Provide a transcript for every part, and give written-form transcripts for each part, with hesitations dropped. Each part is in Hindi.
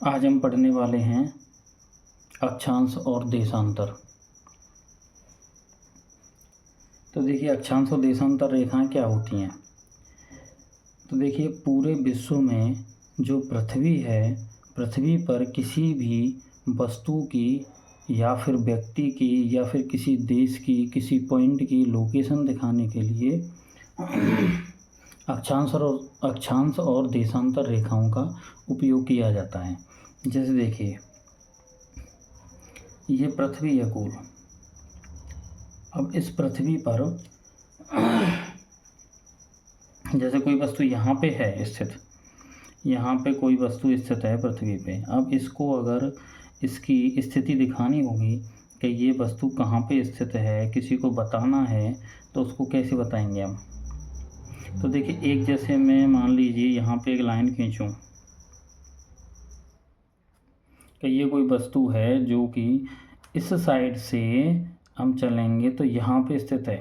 आज हम पढ़ने वाले हैं अक्षांश और देशांतर। तो देखिए, अक्षांश और देशांतर रेखाएं क्या होती हैं। तो देखिए, पूरे विश्व में जो पृथ्वी है, पृथ्वी पर किसी भी वस्तु की या फिर व्यक्ति की या फिर किसी देश की किसी पॉइंट की लोकेशन दिखाने के लिए अक्षांश और देशांतर रेखाओं का उपयोग किया जाता है। जैसे देखिए, ये पृथ्वी है गोल। अब इस पृथ्वी पर जैसे कोई वस्तु यहाँ पे है स्थित, यहाँ पे कोई वस्तु स्थित है पृथ्वी पे। अब इसको अगर इसकी स्थिति दिखानी होगी कि ये वस्तु कहाँ पे स्थित है, किसी को बताना है, तो उसको कैसे बताएंगे हम। तो देखिए, एक जैसे मैं मान लीजिए यहाँ पे एक लाइन खींचूँ कि ये कोई वस्तु है जो कि इस साइड से हम चलेंगे तो यहाँ पे स्थित है।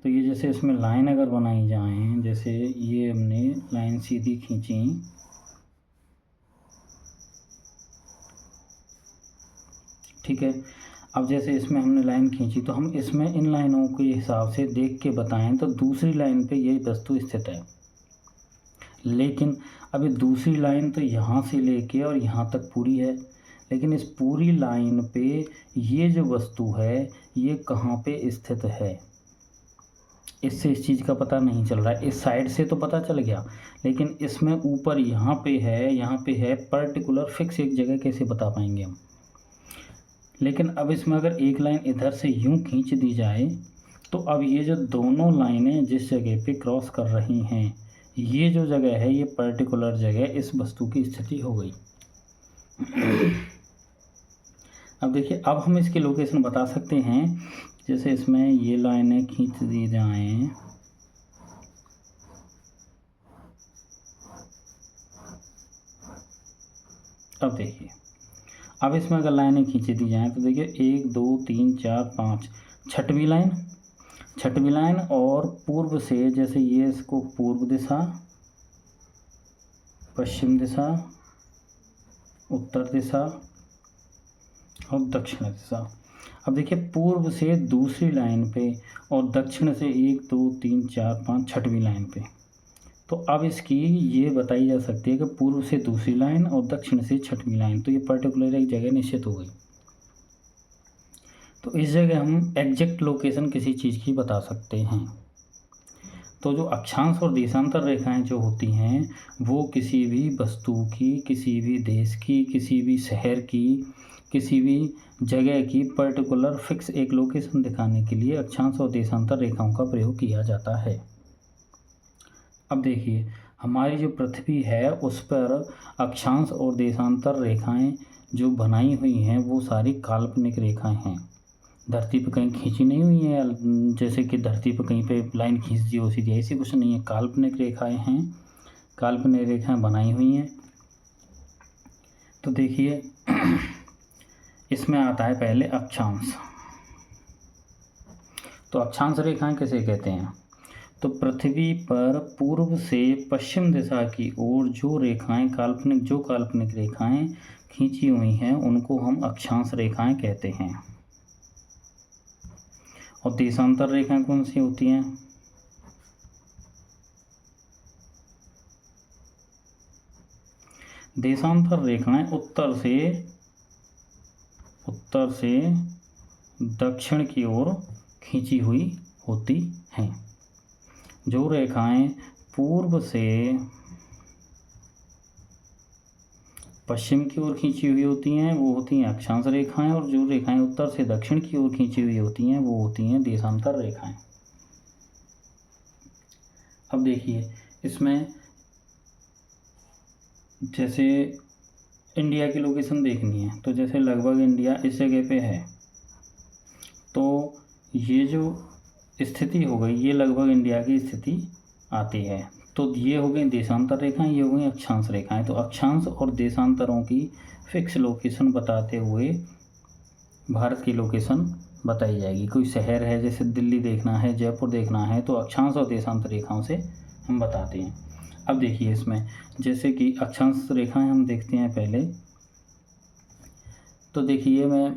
तो ये जैसे इसमें लाइन अगर बनाई जाए, जैसे ये हमने लाइन सीधी खींची, ठीक है। अब जैसे इसमें हमने लाइन खींची तो हम इसमें इन लाइनों के हिसाब से देख के बताएं तो दूसरी लाइन पे ये वस्तु स्थित है। लेकिन अभी दूसरी लाइन तो यहाँ से लेके और यहाँ तक पूरी है, लेकिन इस पूरी लाइन पे ये जो वस्तु है ये कहाँ पे स्थित है, इससे इस चीज़ का पता नहीं चल रहा है। इस साइड से तो पता चल गया, लेकिन इसमें ऊपर यहाँ पे है पर्टिकुलर फिक्स एक जगह कैसे बता पाएंगे हम। लेकिन अब इसमें अगर एक लाइन इधर से यूं खींच दी जाए तो अब ये जो दोनों लाइनें जिस जगह पे क्रॉस कर रही हैं, ये जो जगह है, ये पर्टिकुलर जगह इस वस्तु की स्थिति हो गई। अब देखिए, अब हम इसकी लोकेशन बता सकते हैं। जैसे इसमें ये लाइनें खींच दी जाएं, अब देखिए, अब इसमें अगर लाइनें खींच दी जाएं तो देखिए 1 2 3 4 5, छठवीं लाइन और पूर्व से, जैसे ये इसको पूर्व दिशा, पश्चिम दिशा, उत्तर दिशा और दक्षिण दिशा। अब देखिए, पूर्व से दूसरी लाइन पे और दक्षिण से 1 2 3 4 5 छठवीं लाइन पे। तो अब इसकी ये बताई जा सकती है कि पूर्व से दूसरी लाइन और दक्षिण से छठवीं लाइन, तो ये पर्टिकुलर एक जगह निश्चित हो गई। तो इस जगह हम एग्जैक्ट लोकेशन किसी चीज़ की बता सकते हैं। तो जो अक्षांश और देशांतर रेखाएं जो होती हैं वो किसी भी वस्तु की, किसी भी देश की, किसी भी शहर की, किसी भी जगह की पर्टिकुलर फिक्स एक लोकेशन दिखाने के लिए अक्षांश और देशांतर रेखाओं का प्रयोग किया जाता है। अब देखिए, हमारी जो पृथ्वी है उस पर अक्षांश और देशांतर रेखाएं जो बनाई हुई हैं वो सारी काल्पनिक रेखाएं हैं। धरती पर कहीं खींची नहीं हुई है, जैसे कि धरती पर कहीं पे लाइन खींच दी हो सीधी, ऐसी कुछ नहीं है। काल्पनिक रेखाएं हैं, काल्पनिक रेखाएं बनाई हुई हैं। तो देखिए, इसमें आता है पहले अक्षांश। तो अक्षांश रेखाएं किसे कहते हैं। तो पृथ्वी पर पूर्व से पश्चिम दिशा की ओर जो रेखाएं काल्पनिक रेखाएं खींची हुई हैं उनको हम अक्षांश रेखाएं कहते हैं। और देशांतर रेखाएं कौन सी होती हैं। देशांतर रेखाएं उत्तर से दक्षिण की ओर खींची हुई होती हैं। जो रेखाएं पूर्व से पश्चिम की ओर खींची हुई होती हैं वो होती हैं अक्षांश रेखाएं, और जो रेखाएं उत्तर से दक्षिण की ओर खींची हुई होती हैं वो होती हैं देशांतर रेखाएं। अब देखिए, इसमें जैसे इंडिया की लोकेशन देखनी है तो जैसे लगभग इंडिया इस जगह पे है, तो ये जो स्थिति हो गई ये लगभग इंडिया की स्थिति आती है। तो ये हो गई देशांतर रेखाएं, ये हो गई अक्षांश रेखाएं। तो अक्षांश और देशांतरों की फिक्स लोकेशन बताते हुए भारत की लोकेशन बताई जाएगी। कोई शहर है, जैसे दिल्ली देखना है, जयपुर देखना है, तो अक्षांश और देशांतर रेखाओं से हम बताते हैं। अब देखिए इसमें जैसे कि अक्षांश रेखाएं हम देखते हैं पहले। तो देखिए मैं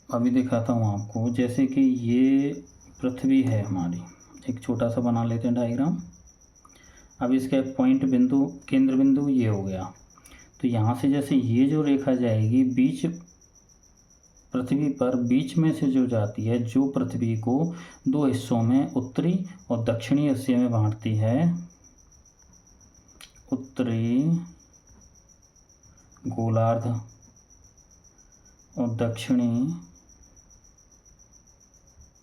अभी दिखाता हूँ आपको। जैसे कि ये पृथ्वी है हमारी, एक छोटा सा बना लेते हैं डायग्राम। अब इसका पॉइंट बिंदु, केंद्र बिंदु ये हो गया। तो यहाँ से जैसे ये जो रेखा जाएगी बीच, पृथ्वी पर बीच में से जो जाती है, जो पृथ्वी को दो हिस्सों में, उत्तरी और दक्षिणी हिस्से में बांटती है, उत्तरी गोलार्ध और दक्षिणी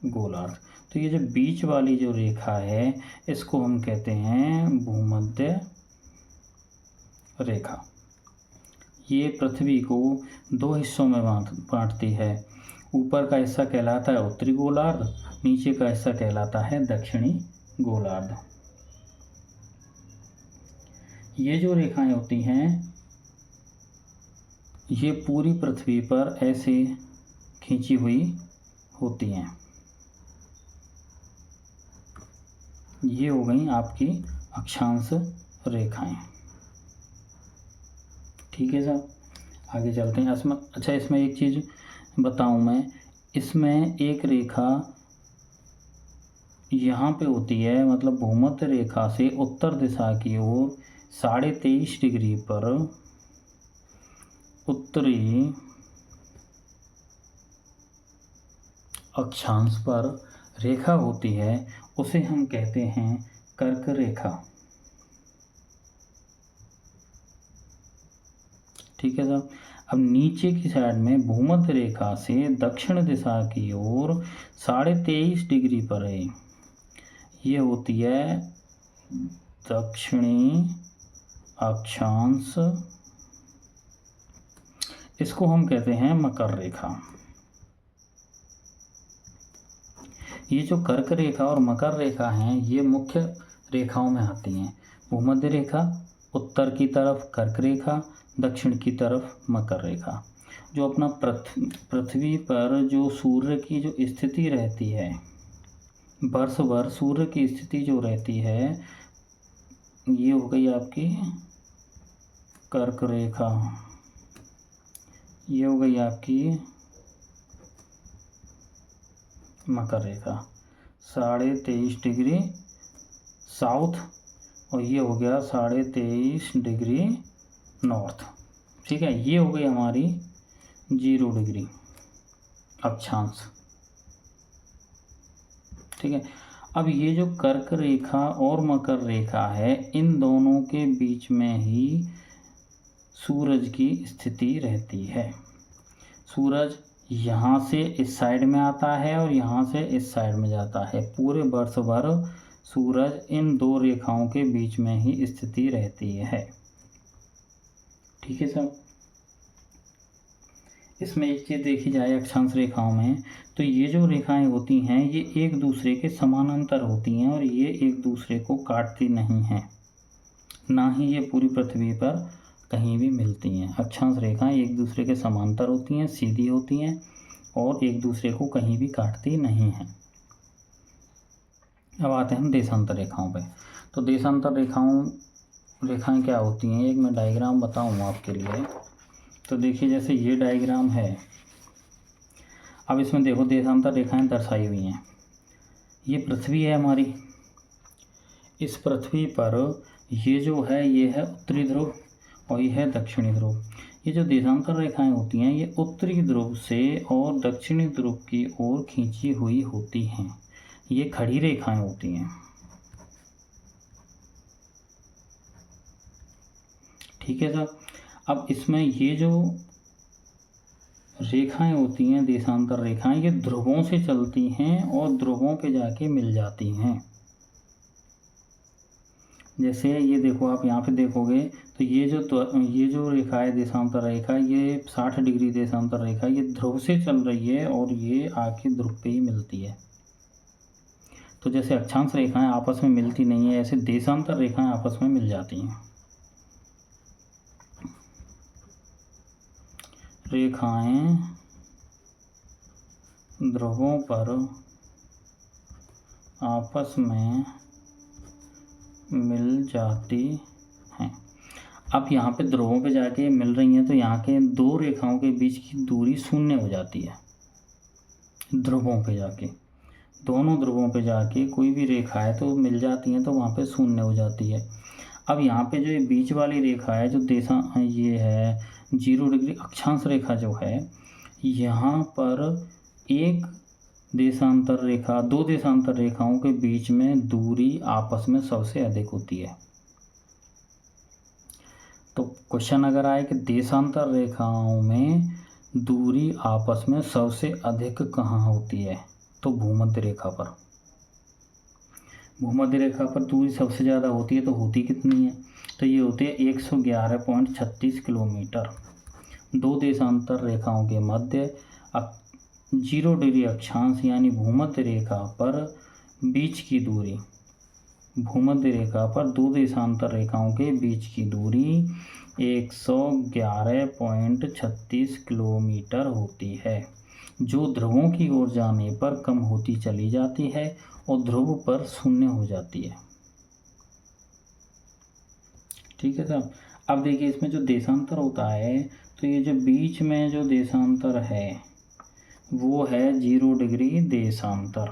गोलार्ध। तो ये जो बीच वाली जो रेखा है इसको हम कहते हैं भूमध्य रेखा। ये पृथ्वी को दो हिस्सों में बांटती है। ऊपर का हिस्सा कहलाता है उत्तरी गोलार्ध, नीचे का हिस्सा कहलाता है दक्षिणी गोलार्ध। ये जो रेखाएं होती हैं ये पूरी पृथ्वी पर ऐसे खींची हुई होती हैं। ये हो गई आपकी अक्षांश रेखाएं। ठीक है साहब, आगे चलते हैं। इसमें अच्छा, इसमें एक चीज़ बताऊं मैं, इसमें एक रेखा यहाँ पे होती है, मतलब भूमध्य रेखा से उत्तर दिशा की ओर 23.5 डिग्री पर उत्तरी अक्षांश पर रेखा होती है, उसे हम कहते हैं कर्क रेखा। ठीक है साहब। अब नीचे की साइड में भूमध्य रेखा से दक्षिण दिशा की ओर 23.5 डिग्री पर है, ये होती है दक्षिणी अक्षांश। इसको हम कहते हैं मकर रेखा। ये जो कर्क रेखा और मकर रेखा हैं ये मुख्य रेखाओं में आती हैं। भूमध्य रेखा उत्तर की तरफ कर्क रेखा, दक्षिण की तरफ मकर रेखा। जो अपना पृथ्वी पर जो सूर्य की जो स्थिति रहती है, वर्ष भर सूर्य की स्थिति जो रहती है, ये हो गई आपकी कर्क रेखा, ये हो गई आपकी मकर रेखा 23.5 डिग्री साउथ, और ये हो गया 23.5 डिग्री नॉर्थ। ठीक है, ये हो गई हमारी 0 डिग्री अक्षांश। ठीक है। अब ये जो कर्क रेखा और मकर रेखा है, इन दोनों के बीच में ही सूरज की स्थिति रहती है। सूरज यहाँ से इस साइड में आता है और यहाँ से इस साइड में जाता है। पूरे वर्ष भर सूरज इन दो रेखाओं के बीच में ही स्थिति रहती है। ठीक है सर। इसमें एक चीज़ देखी जाए अक्षांश रेखाओं में, तो ये जो रेखाएं होती हैं ये एक दूसरे के समानांतर होती हैं और ये एक दूसरे को काटती नहीं हैं, ना ही ये पूरी पृथ्वी पर कहीं भी मिलती हैं। अक्षांश रेखाएं एक दूसरे के समांतर होती हैं, सीधी होती हैं और एक दूसरे को कहीं भी काटती नहीं हैं। अब आते हैं हम देशांतर रेखाओं पे। तो देशांतर रेखाएं क्या होती हैं, एक मैं डायग्राम बताऊँ आपके लिए। तो देखिए जैसे ये डायग्राम है, अब इसमें देखो देशांतर रेखाएं दर्शाई हुई हैं। ये पृथ्वी है हमारी, इस पृथ्वी पर ये जो है ये है उत्तरी ध्रुव और ये है दक्षिणी ध्रुव। ये जो देशांतर रेखाएं होती हैं ये उत्तरी ध्रुव से और दक्षिणी ध्रुव की ओर खींची हुई होती हैं। ये खड़ी रेखाएं होती हैं। ठीक है सर। अब इसमें ये जो रेखाएं होती हैं देशांतर रेखाएं, ये ध्रुवों से चलती हैं और ध्रुवों पे जाके मिल जाती हैं। जैसे ये देखो, आप यहाँ पे देखोगे तो ये जो रेखा है देशांतर रेखा, ये 60 डिग्री देशांतर रेखा, ये ध्रुव से चल रही है और ये आके ध्रुव पे ही मिलती है। तो जैसे अक्षांश रेखाएं आपस में मिलती नहीं है, ऐसे देशांतर रेखाएं आपस में मिल जाती हैं। रेखाएं ध्रुवों पर आपस में मिल जाती हैं। अब यहाँ पे ध्रुवों पे जाके मिल रही हैं तो यहाँ के दो रेखाओं के बीच की दूरी शून्य हो जाती है। ध्रुवों पे जाके, दोनों ध्रुवों पे जाके कोई भी रेखा है तो मिल जाती हैं तो वहाँ पे शून्य हो जाती है। अब यहाँ पे जो ये बीच वाली रेखा है जो ये है 0 डिग्री अक्षांश रेखा जो है, यहाँ पर एक देशांतर रेखा, दो देशांतर रेखाओं के बीच में दूरी आपस में सबसे अधिक होती है। तो क्वेश्चन अगर आए कि देशांतर रेखाओं में दूरी आपस में सबसे अधिक कहाँ होती है, तो भूमध्य रेखा पर। भूमध्य रेखा पर दूरी सबसे ज़्यादा होती है, तो होती कितनी है, तो ये होती है 111.36 किलोमीटर। दो देशांतर रेखाओं के मध्य 0 डिग्री अक्षांश यानी भूमध्य रेखा पर बीच की दूरी, भूमध्य रेखा पर दो देशांतर रेखाओं के बीच की दूरी 111.36 किलोमीटर होती है, जो ध्रुवों की ओर जाने पर कम होती चली जाती है और ध्रुव पर शून्य हो जाती है। ठीक है साहब। अब देखिए इसमें जो देशांतर होता है, तो ये जो बीच में जो देशांतर है वो है 0 डिग्री देशांतर।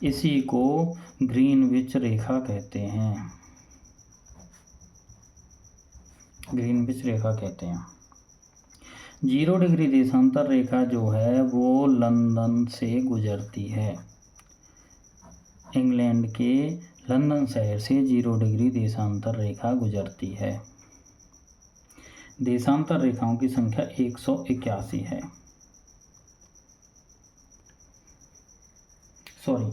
इसी को ग्रीनविच रेखा कहते हैं, ग्रीनविच रेखा कहते हैं। 0 डिग्री देशांतर रेखा जो है वो लंदन से गुजरती है, इंग्लैंड के लंदन शहर से 0 डिग्री देशांतर रेखा गुजरती है। देशांतर रेखाओं की संख्या 181 है। सॉरी,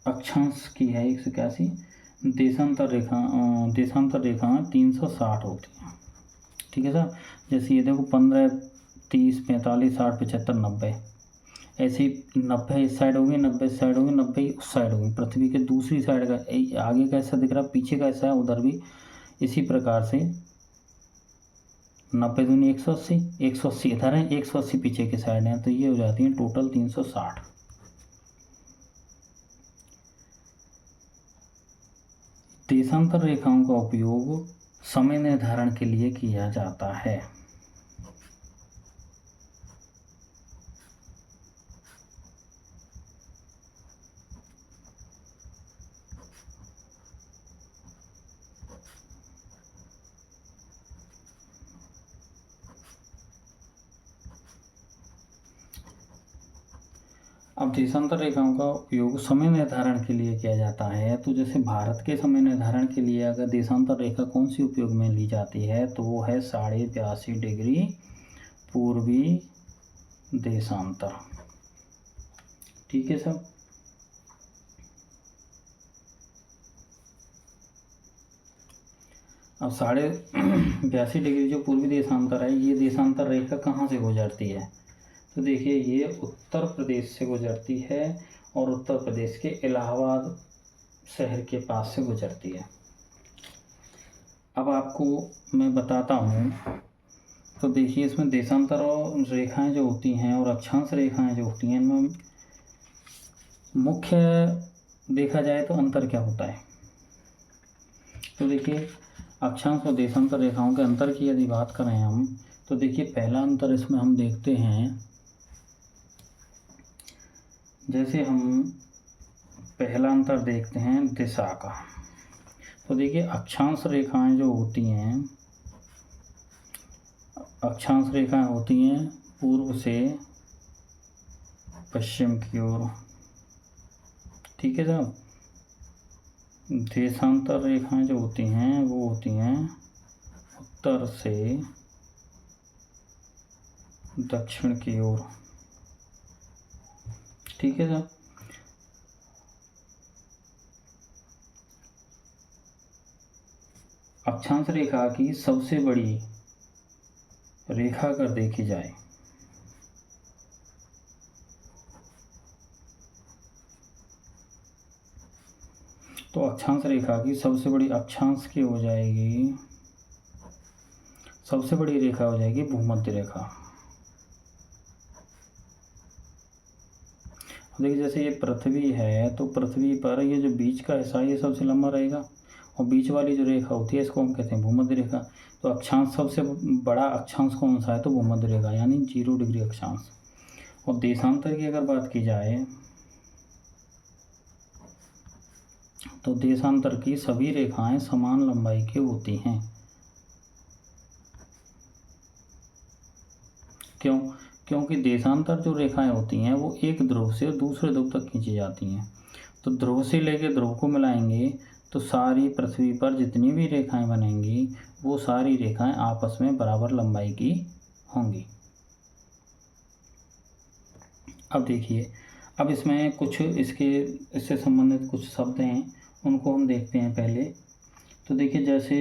अक्षांश की है 181, देशांतर रेखा 360 होती हैं। ठीक है सर। जैसे ये देखो 15, 30, 45, 60, 75, 90, ऐसे 90 इस साइड होगी, 90 इस साइड होगी, 90 उस साइड होगी। पृथ्वी के दूसरी साइड का आगे का ऐसा दिख रहा है, पीछे का ऐसा है, उधर भी इसी प्रकार से 90 दूनी 180, 180 इधर है, 180 पीछे के साइड है, तो ये हो जाती है टोटल 360। देशांतर रेखाओं का उपयोग समय निर्धारण के लिए किया जाता है। अब देशांतर रेखाओं का उपयोग समय निर्धारण के लिए किया जाता है। तो जैसे भारत के समय निर्धारण के लिए अगर देशांतर रेखा कौन सी उपयोग में ली जाती है, तो वो है 82.5 डिग्री पूर्वी देशांतर। ठीक है सब। अब 82.5 डिग्री जो पूर्वी देशांतर है, ये देशांतर रेखा कहाँ से गुजरती है, तो देखिए ये उत्तर प्रदेश से गुजरती है और उत्तर प्रदेश के इलाहाबाद शहर के पास से गुजरती है। अब आपको मैं बताता हूँ, तो देखिए इसमें देशांतर और रेखाएं जो होती हैं और अक्षांश रेखाएं जो होती हैं, इनमें मुख्य देखा जाए तो अंतर क्या होता है। तो देखिए अक्षांश और देशांतर रेखाओं के अंतर की यदि बात करें हम, तो देखिए पहला अंतर इसमें हम देखते हैं, जैसे हम पहला अंतर देखते हैं दिशा का। तो देखिए अक्षांश रेखाएं जो होती हैं, अक्षांश रेखाएं होती हैं पूर्व से पश्चिम की ओर। ठीक है साहब। देशांतर रेखाएं जो होती हैं वो होती हैं उत्तर से दक्षिण की ओर। ठीक है साहब। अक्षांश रेखा की सबसे बड़ी रेखा अगर देखी जाए, तो अक्षांश रेखा की सबसे बड़ी अक्षांश की हो जाएगी, सबसे बड़ी रेखा हो जाएगी भूमध्य रेखा। देखिए जैसे ये पृथ्वी है तो पृथ्वी पर ये जो बीच का हिस्सा है ये सबसे लंबा रहेगा, और बीच वाली जो रेखा होती है इसको हम कहते हैं भूमध्य रेखा। तो अक्षांश सबसे बड़ा अक्षांश कौन सा है, तो भूमध्य रेखा यानी 0 डिग्री अक्षांश। और देशांतर की अगर बात की जाए तो देशांतर की सभी रेखाएं समान लंबाई की होती हैं। क्यों? क्योंकि देशांतर जो रेखाएं होती हैं वो एक ध्रुव से दूसरे ध्रुव तक खींची जाती हैं। तो ध्रुव से लेकर ध्रुव को मिलाएंगे तो सारी पृथ्वी पर जितनी भी रेखाएं बनेंगी वो सारी रेखाएं आपस में बराबर लंबाई की होंगी। अब देखिए, अब इसमें कुछ इससे संबंधित कुछ शब्द हैं, उनको हम देखते हैं पहले। तो देखिए जैसे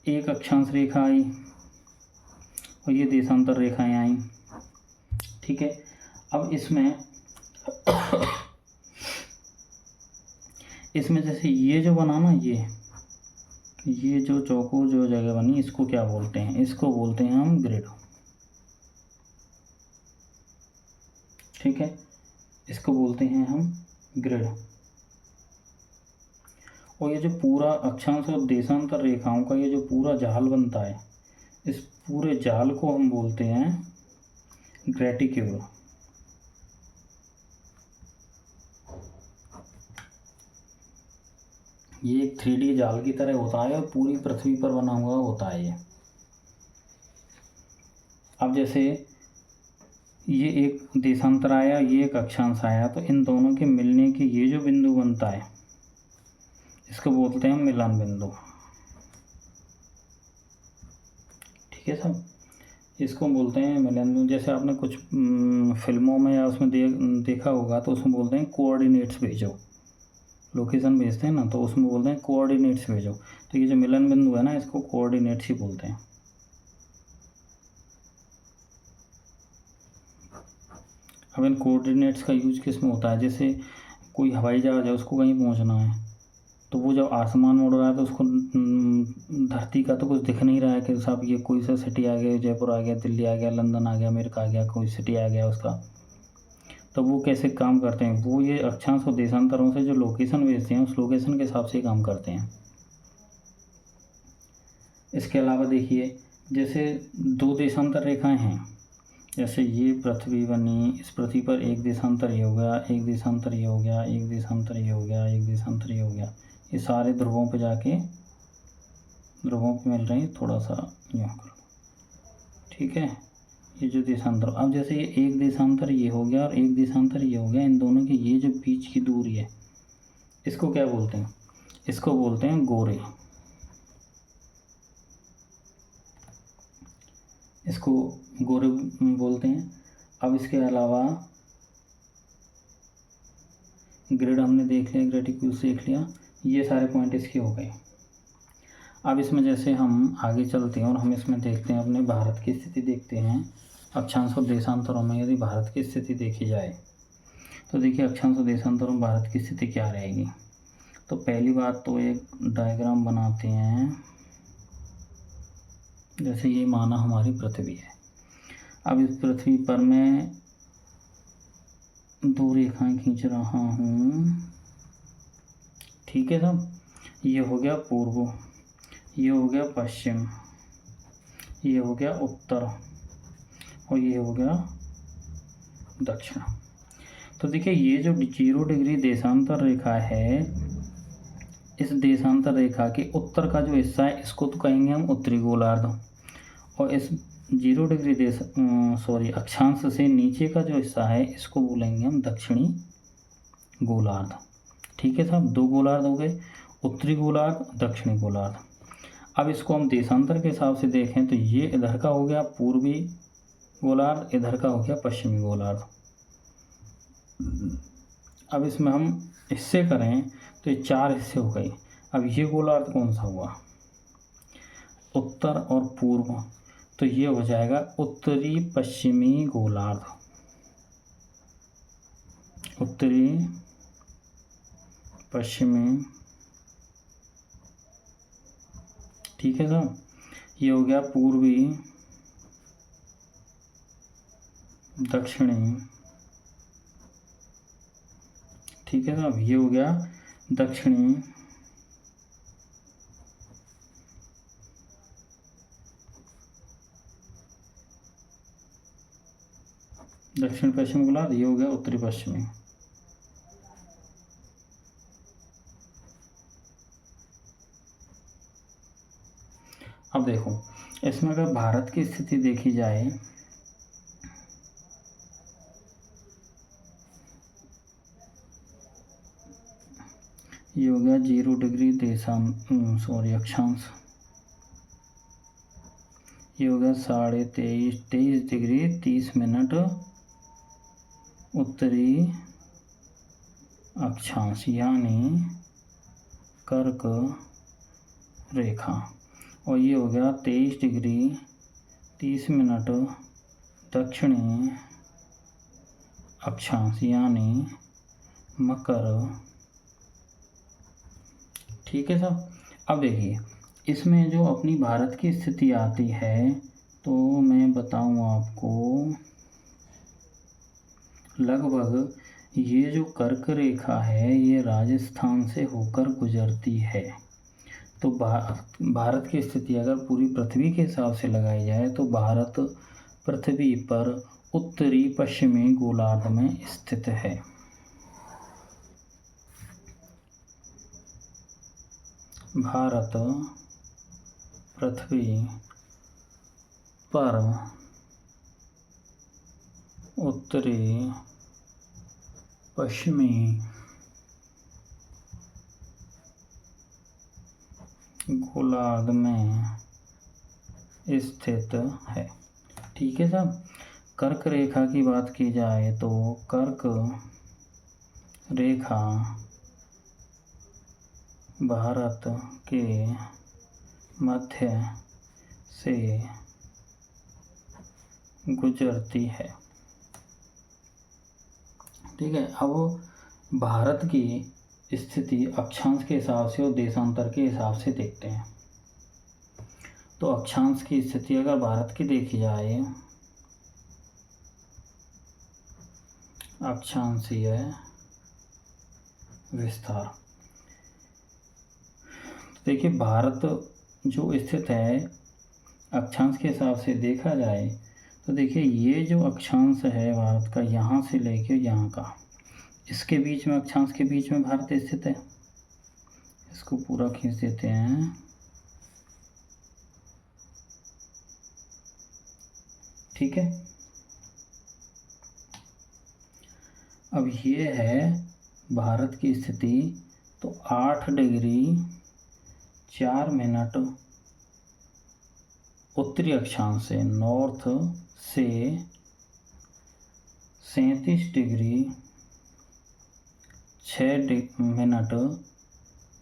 एक अक्षांश रेखा आई और ये देशांतर रेखाएं आई, ठीक है। अब इसमें जैसे ये जो बना ना, ये जो चौकोर जो जगह बनी इसको क्या बोलते हैं, इसको बोलते हैं हम ग्रिड, ठीक है। इसको बोलते हैं हम ग्रिड। और ये जो पूरा अक्षांश और देशांतर रेखाओं का ये जो पूरा जाल बनता है, इस पूरे जाल को हम बोलते हैं ग्रेटिक्यूल। ये एक 3D जाल की तरह होता है और पूरी पृथ्वी पर बना हुआ होता है ये। अब जैसे ये एक देशांतर आया, ये एक अक्षांश आया, तो इन दोनों के मिलने की ये जो बिंदु बनता है इसको बोलते हैं मिलन बिंदु, ठीक है साहब। इसको बोलते हैं मिलन बिंदु। जैसे आपने कुछ फिल्मों में या उसमें देखा होगा तो उसमें बोलते हैं कोऑर्डिनेट्स भेजो, लोकेशन भेजते हैं ना, तो उसमें बोलते हैं कोऑर्डिनेट्स भेजो। तो ये जो मिलन बिंदु है ना, इसको कोऑर्डिनेट्स ही बोलते हैं। अब इन कोऑर्डिनेट्स का यूज किस में होता है, जैसे कोई हवाई जहाज है उसको कहीं पहुंचना है, तो वो जब आसमान में उड़ रहा है तो उसको धरती का तो कुछ दिख नहीं रहा है कि साहब ये कोई सा सिटी आ गया, जयपुर आ गया, दिल्ली आ गया, लंदन आ गया, अमेरिका आ गया, कोई सिटी आ गया उसका। तो वो कैसे काम करते हैं, वो ये अक्षांश और देशांतरों से जो लोकेशन भेजते हैं उस लोकेशन के हिसाब से काम करते हैं। इसके अलावा देखिए जैसे 2 देशांतर रेखाएं हैं, जैसे ये पृथ्वी बनी, इस पृथ्वी पर एक देशांतर ये हो गया, एक देशांतर ये हो गया, एक देशांतर ये हो गया, एक देशांतर ये हो गया। ये सारे ध्रुवों पे जाके ध्रुवों पे मिल रहे हैं, थोड़ा सा यूँ करो, ठीक है। ये जो देशांतर, अब जैसे ये एक देशांतर ये हो गया और एक देशांतर ये हो गया, इन दोनों की ये जो बीच की दूरी है इसको क्या बोलते हैं, इसको बोलते हैं गोरे, इसको गोरे बोलते हैं। अब इसके अलावा ग्रिड हमने देख लिया, ग्रेटिक्यूल देख लिया, ये सारे पॉइंट इसके हो गए। अब इसमें जैसे हम आगे चलते हैं और हम इसमें देखते हैं अपने भारत की स्थिति देखते हैं। अक्षांश और देशांतरों में यदि भारत की स्थिति देखी जाए तो देखिए अक्षांश और देशांतरों में भारत की स्थिति क्या रहेगी। तो पहली बात तो एक डायग्राम बनाते हैं, जैसे ये माना हमारी पृथ्वी है। अब इस पृथ्वी पर मैं 2 रेखाएं खींच रहा हूँ, ठीक है साहब। ये हो गया पूर्व, ये हो गया पश्चिम, ये हो गया उत्तर और ये हो गया दक्षिण। तो देखिए ये जो 0 डिग्री देशांतर रेखा है, इस देशांतर रेखा के उत्तर का जो हिस्सा है इसको तो कहेंगे हम उत्तरी गोलार्ध, और इस 0 डिग्री अक्षांश से नीचे का जो हिस्सा है इसको बोलेंगे हम दक्षिणी गोलार्ध, ठीक है साहब। 2 गोलार्ध हो गए, उत्तरी गोलार्ध, दक्षिणी गोलार्ध। अब इसको हम देशांतर के हिसाब से देखें तो ये इधर का हो गया पूर्वी गोलार्ध, इधर का हो गया पश्चिमी गोलार्ध। अब इसमें हम हिस्से करें तो ये 4 हिस्से हो गए। अब ये गोलार्ध कौन सा हुआ, उत्तर और पूर्व, तो ये हो जाएगा उत्तरी पश्चिमी गोलार्ध, उत्तरी पश्चिमी, ठीक है साहब। ये हो गया पूर्वी दक्षिणी, ठीक है साहब, ये हो गया दक्षिणी दक्षिण पश्चिमी गोलार्ध, ये हो गया उत्तरी पश्चिमी। अब देखो इसमें अगर भारत की स्थिति देखी जाए, ये हो गया 0 डिग्री अक्षांश, ये हो गया 23.5 डिग्री 30 मिनट उत्तरी अक्षांश यानी कर्क रेखा, और ये हो गया 23 डिग्री 30 मिनट दक्षिणी अक्षांश यानी मकर, ठीक है साहब। अब देखिए इसमें जो अपनी भारत की स्थिति आती है, तो मैं बताऊं आपको लगभग ये जो कर्क रेखा है ये राजस्थान से होकर गुजरती है। तो भारत की स्थिति अगर पूरी पृथ्वी के हिसाब से लगाई जाए तो भारत पृथ्वी पर उत्तरी पश्चिमी गोलार्ध में स्थित है। भारत पृथ्वी पर उत्तरी पश्चिमी गोलार्ध में स्थित है, ठीक है साहब। कर्क रेखा की बात की जाए तो कर्क रेखा भारत के मध्य से गुजरती है, ठीक है। अब भारत की स्थिति अक्षांश के हिसाब से और देशांतर के हिसाब से देखते हैं। तो अक्षांश की स्थिति अगर भारत की देखी जाए, अक्षांशीय विस्तार, देखिए भारत जो स्थित है अक्षांश के हिसाब से देखा जाए तो देखिए ये जो अक्षांश है भारत का, यहाँ से लेके यहाँ का, इसके बीच में अक्षांश के बीच में भारत स्थित है। इसको पूरा खींच देते हैं, ठीक है। अब ये है भारत की स्थिति, तो 8 डिग्री 4 मिनट उत्तरी अक्षांश से नॉर्थ से 37 डिग्री 6 मिनट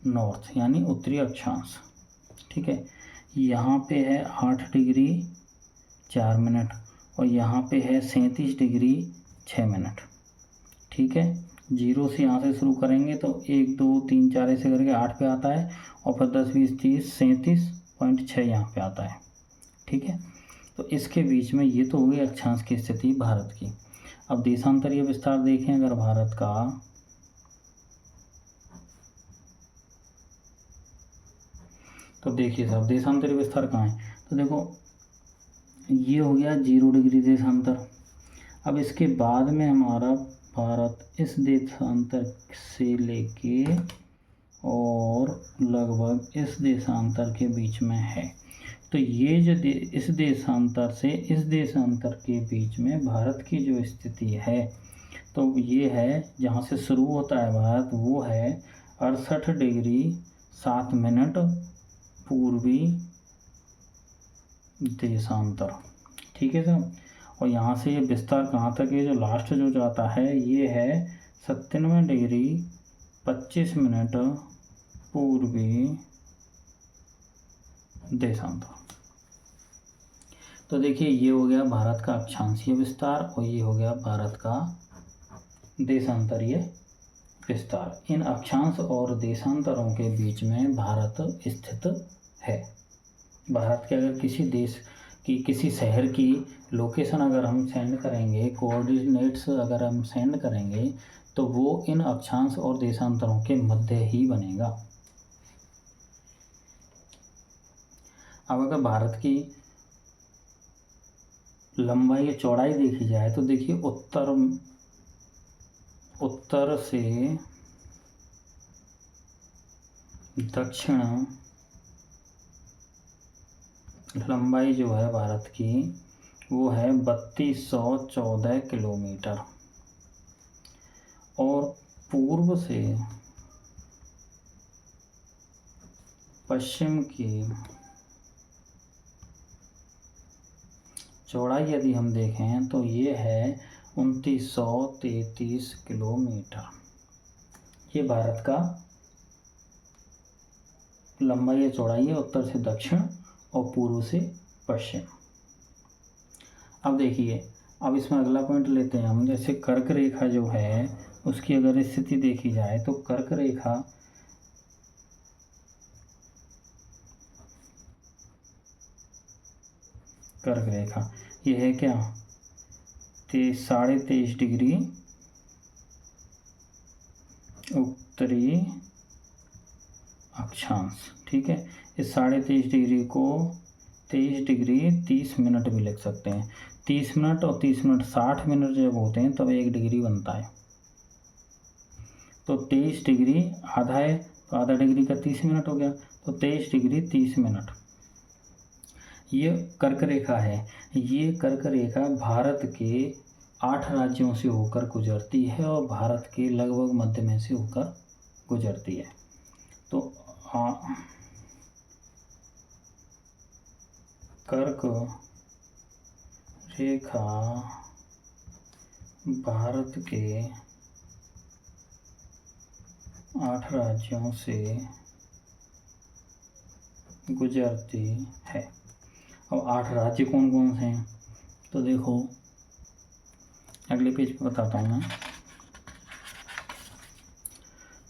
नॉर्थ यानी उत्तरी अक्षांश, ठीक है। यहाँ पे है 8 डिग्री 4 मिनट और यहाँ पे है 37 डिग्री 6 मिनट, ठीक है। 0 से यहाँ से शुरू करेंगे तो 1 2 3 4 ऐसे करके 8 पे आता है और फिर 10 20 30 37.6 यहाँ पे आता है, ठीक है। तो इसके बीच में ये तो हो गई अक्षांश की स्थिति भारत की। अब देशांतरीय विस्तार देखें अगर भारत का, तो देखिए साहब देशांतरीय विस्तार कहाँ है, तो देखो ये हो गया 0 डिग्री देशांतर। अब इसके बाद में हमारा भारत इस देशांतर से लेके और लगभग इस देशांतर के बीच में है। तो ये जो इस देशांतर से इस देशांतर के बीच में भारत की जो स्थिति है, तो ये है जहाँ से शुरू होता है भारत, वो है 68 डिग्री 7 मिनट पूर्वी देशांतर, ठीक है सर। और यहाँ से ये विस्तार कहाँ तक है, जो लास्ट जो जाता है ये है 97 डिग्री 25 मिनट पूर्वी देशांतर। तो देखिए ये हो गया भारत का अक्षांशीय विस्तार और ये हो गया भारत का देशांतरीय विस्तार। इन अक्षांश और देशांतरों के बीच में भारत स्थित है। भारत के अगर किसी देश की किसी शहर की लोकेशन अगर हम सेंड करेंगे, कोऑर्डिनेट्स अगर हम सेंड करेंगे, तो वो इन अक्षांश और देशांतरों के मध्य ही बनेगा। अब अगर भारत की लंबाई या चौड़ाई देखी जाए तो देखिए उत्तर से दक्षिण लंबाई जो है भारत की वो है 3214 किलोमीटर, और पूर्व से पश्चिम की चौड़ाई यदि हम देखें तो ये है 2933 किलोमीटर। ये भारत का लंबाई या चौड़ाई है, उत्तर से दक्षिण और पूर्व से पश्चिम। अब देखिए, अब इसमें अगला पॉइंट लेते हैं हम। जैसे कर्क रेखा जो है उसकी अगर स्थिति देखी जाए तो कर्क रेखा ये है क्या, 23.5 डिग्री उत्तरी अक्षांश। ठीक है, इस 23.5 डिग्री को 23 डिग्री 30 मिनट भी लिख सकते हैं। 30 मिनट और 30 मिनट 60 मिनट जब होते हैं तब 1 डिग्री बनता है। तो 23 डिग्री आधा है, तो आधा डिग्री का 30 मिनट हो गया, तो 23 डिग्री 30 मिनट। ये कर्क रेखा है। ये कर्क रेखा भारत के 8 राज्यों से होकर गुजरती है और भारत के लगभग मध्य में से होकर गुजरती है। तो कर्क रेखा भारत के 8 राज्यों से गुजरती है। अब 8 राज्य कौन कौन से हैं, तो देखो अगले पेज पे बताता हूँ मैं।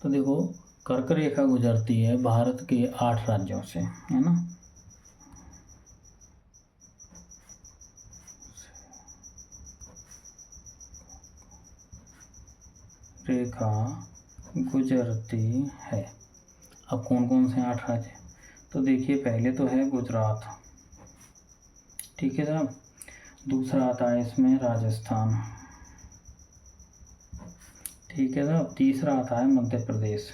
तो देखो, कर्क रेखा गुजरती है भारत के 8 राज्यों से, है ना। रेखा गुजरती है। अब कौन कौन से 8 राज्य, तो देखिए पहले तो है गुजरात, ठीक है साहब। दूसरा आता है इसमें राजस्थान, ठीक है साहब। तीसरा आता है मध्य प्रदेश।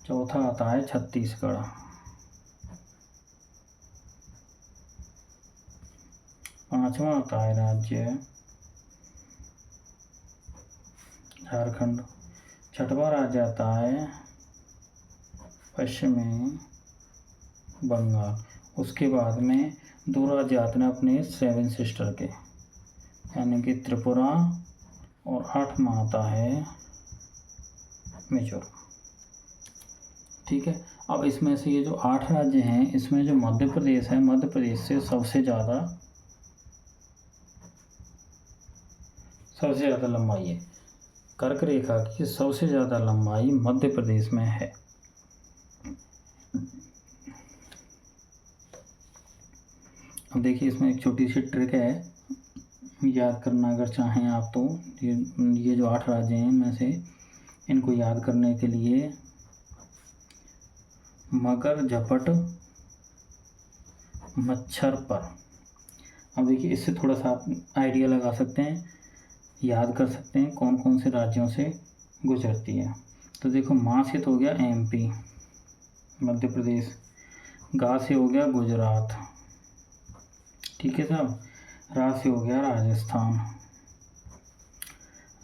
चौथा आता है छत्तीसगढ़। पांचवा आता है राज्य झारखंड। छठवां राज्य आता है पश्चिमी बंगाल। उसके बाद में 2 राज्य आते हैं अपने 7 सिस्टर के, यानी कि त्रिपुरा, और 8वां आता है मिजोरम। ठीक है, अब इसमें से ये जो 8 राज्य हैं, इसमें जो मध्य प्रदेश है, मध्य प्रदेश से सबसे ज़्यादा लंबाई है। कर्क रेखा की सबसे ज़्यादा लंबाई मध्य प्रदेश में है। अब देखिए, इसमें एक छोटी सी ट्रिक है, याद करना अगर चाहें आप तो। ये जो 8 राज्य हैं इनमें से इनको याद करने के लिए मकर झपट मच्छर पर, अब देखिए इससे थोड़ा सा आप आइडिया लगा सकते हैं, याद कर सकते हैं कौन कौन से राज्यों से गुजरती है। तो देखो, माँ से तो हो गया MP मध्य प्रदेश, गा से हो गया गुजरात, ठीक है साहब। रा से हो गया राजस्थान,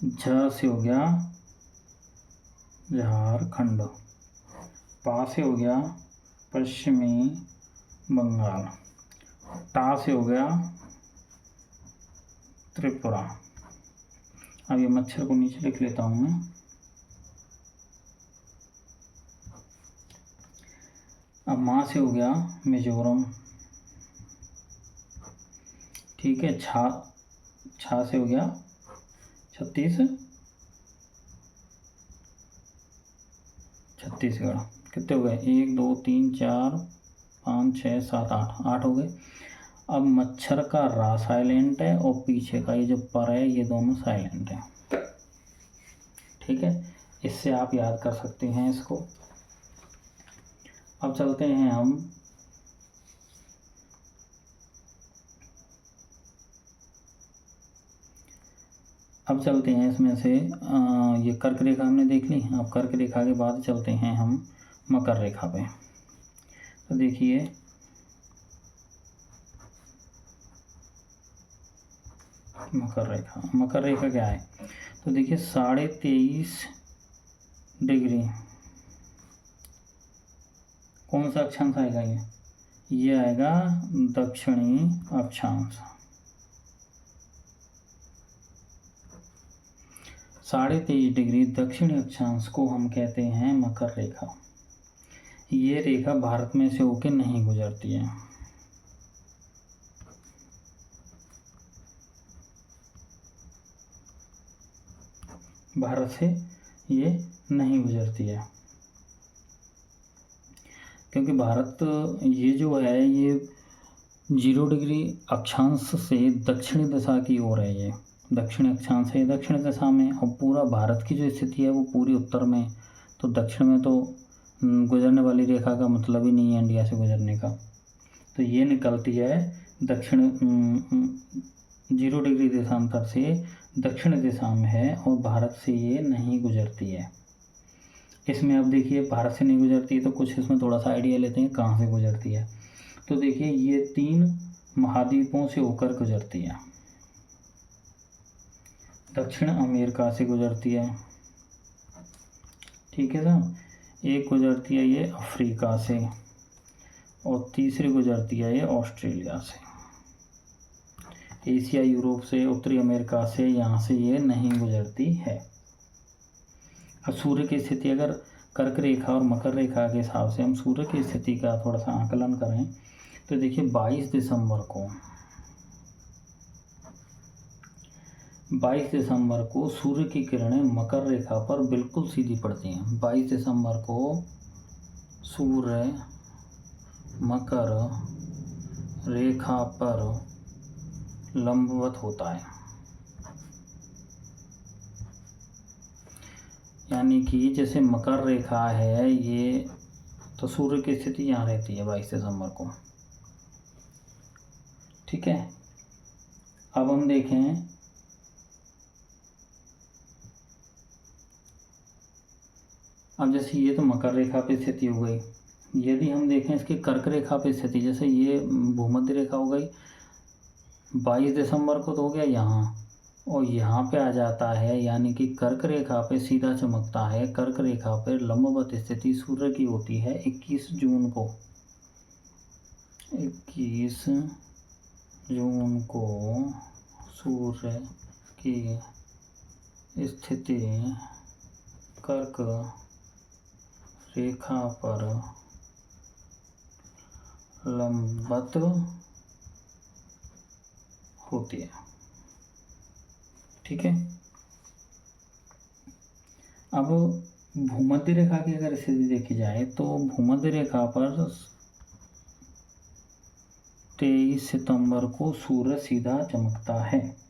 झ से हो गया झारखंड, पा से हो गया पश्चिमी बंगाल, टा से हो गया त्रिपुरा। अब ये मच्छर को नीचे लिख लेता हूँ मैं। अब माँ से हो गया मिजोरम, ठीक है। छा से हो गया छत्तीसगढ़, कितने हो गए, 1 2 3 4 5 6 7 8, 8 हो गए। अब मच्छर का रा साइलेंट है और पीछे का ये जो पर है ये दोनों साइलेंट है। ठीक है, इससे आप याद कर सकते हैं इसको। अब चलते हैं हम इसमें से ये कर्क रेखा हमने देख ली। अब कर्क रेखा के बाद चलते हैं हम मकर रेखा पे। तो देखिए मकर रेखा क्या है, तो देखिए 23.5 डिग्री कौन सा अक्षांश आएगा, ये आएगा दक्षिणी अक्षांश। 23.5 डिग्री दक्षिणी अक्षांश को हम कहते हैं मकर रेखा। ये रेखा भारत में से होकर नहीं गुजरती है। भारत से ये नहीं गुजरती है क्योंकि भारत ये जो है ये 0 डिग्री अक्षांश से दक्षिणी दिशा की ओर है। ये दक्षिण अक्षांश है दक्षिण दिशा में, और पूरा भारत की जो स्थिति है वो पूरी उत्तर में। तो दक्षिण में तो गुजरने वाली रेखा का मतलब ही नहीं है इंडिया से गुजरने का। तो ये निकलती है दक्षिण 0 डिग्री देशांतर से दक्षिण दिशा में है और भारत से ये नहीं गुजरती है। इसमें अब देखिए भारत से नहीं गुजरती है तो कुछ इसमें थोड़ा सा आइडिया लेते हैं कहाँ से गुजरती है। तो देखिए ये 3 महाद्वीपों से होकर गुजरती है। दक्षिण अमेरिका से गुजरती है, ठीक है साहब, एक गुजरती है ये अफ्रीका से और तीसरी गुजरती है ये ऑस्ट्रेलिया से। एशिया, यूरोप से, उत्तरी अमेरिका से यहाँ से ये नहीं गुजरती है। अब सूर्य की स्थिति अगर कर्क रेखा और मकर रेखा के हिसाब से हम सूर्य की स्थिति का थोड़ा सा आकलन करें तो देखिए 22 दिसंबर को सूर्य की किरणें मकर रेखा पर बिल्कुल सीधी पड़ती हैं। 22 दिसंबर को सूर्य मकर रेखा पर लंबवत होता है, यानी कि जैसे मकर रेखा है ये, तो सूर्य की स्थिति यहाँ रहती है 22 दिसंबर को। ठीक है, अब हम देखें अब जैसे ये तो मकर रेखा पे स्थिति हो गई। यदि हम देखें इसकी कर्क रेखा पे स्थिति, जैसे ये भूमध्य रेखा हो गई 22 दिसंबर को तो हो गया यहाँ, और यहाँ पे आ जाता है, यानी कि कर्क रेखा पे सीधा चमकता है। कर्क रेखा पे लंबवत स्थिति सूर्य की होती है 21 जून को। 21 जून को सूर्य की स्थिति कर्क रेखा पर लंबवत होती है। ठीक है, अब भूमध्य रेखा की अगर स्थिति देखी जाए तो भूमध्य रेखा पर 23 सितंबर को सूर्य सीधा चमकता है।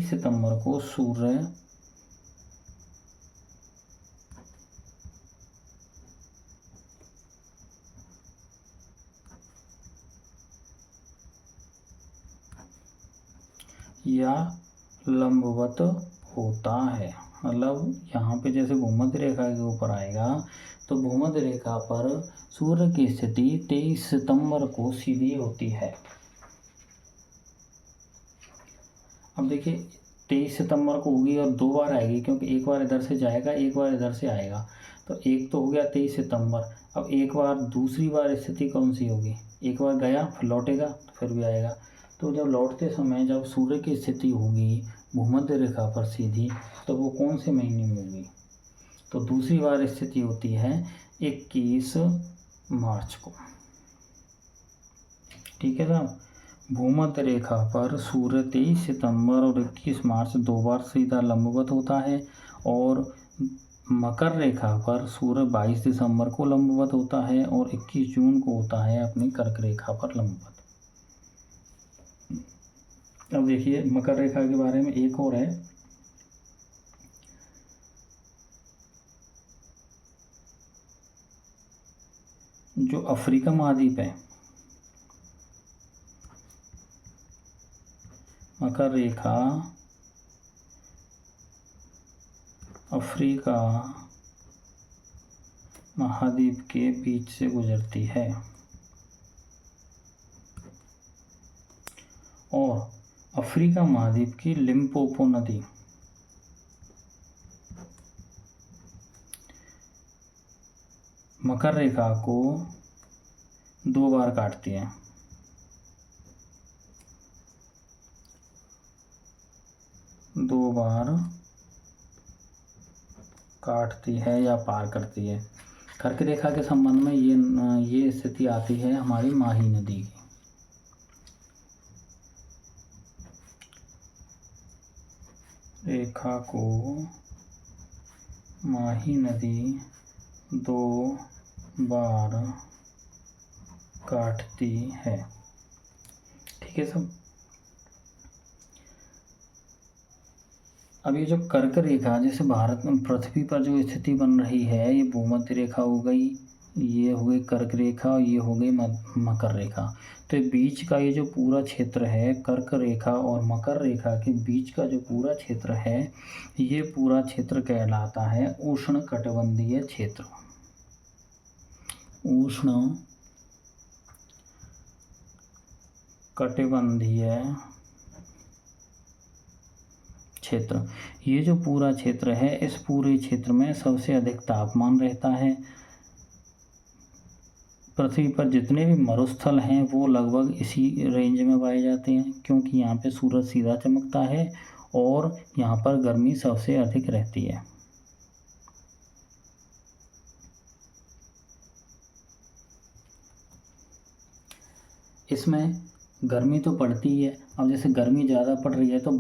सितंबर को सूर्य या लंबवत होता है, मतलब यहाँ पे जैसे भूमध्य रेखा के ऊपर आएगा तो भूमध्य रेखा पर सूर्य की स्थिति 23 सितंबर को सीधी होती है। अब देखिए 23 सितंबर को होगी और 2 बार आएगी, क्योंकि एक बार इधर से जाएगा एक बार इधर से आएगा, तो एक तो हो गया 23 सितंबर। अब एक बार दूसरी बार स्थिति कौन सी होगी, एक बार गया फिर लौटेगा तो फिर भी आएगा। तो जब लौटते समय जब सूर्य की स्थिति होगी भूमध्य रेखा पर सीधी, तो वो कौन से महीने में होगी, तो दूसरी बार स्थिति होती है 21 मार्च को। ठीक है साहब, भूमध्य रेखा पर सूर्य 23 सितंबर और 21 मार्च 2 बार सीधा लंबवत होता है, और मकर रेखा पर सूर्य 22 दिसंबर को लंबवत होता है और 21 जून को होता है अपनी कर्क रेखा पर लंबवत। अब देखिए मकर रेखा के बारे में एक और है, जो अफ्रीका महाद्वीप है, मकर रेखा अफ्रीका महाद्वीप के बीच से गुजरती है, और अफ्रीका महाद्वीप की लिम्पोपो नदी मकर रेखा को 2 बार काटती है। दो बार काटती है या पार करती है। कर्क रेखा के संबंध में ये स्थिति आती है हमारी माही नदी की। रेखा को माही नदी 2 बार काटती है। ठीक है सब। अब ये जो कर्क रेखा जैसे भारत में पृथ्वी पर जो स्थिति बन रही है, ये भूमध्य रेखा हो गई, ये हो गई कर्क रेखा और ये हो गई मकर रेखा। तो बीच का ये जो पूरा क्षेत्र है, कर्क रेखा और मकर रेखा के बीच का जो पूरा क्षेत्र है, ये पूरा क्षेत्र कहलाता है उष्ण कटिबंधीय क्षेत्र। उष्ण कटिबंधीय क्षेत्र। ये जो पूरा क्षेत्र है, इस पूरे क्षेत्र में सबसे अधिक तापमान रहता है। पृथ्वी पर जितने भी मरुस्थल हैं वो लगभग इसी रेंज में पाए जाते हैं, क्योंकि यहाँ पे सूरज सीधा चमकता है और यहाँ पर गर्मी सबसे अधिक रहती है। इसमें गर्मी तो पड़ती है। अब जैसे गर्मी ज़्यादा पड़ रही है तो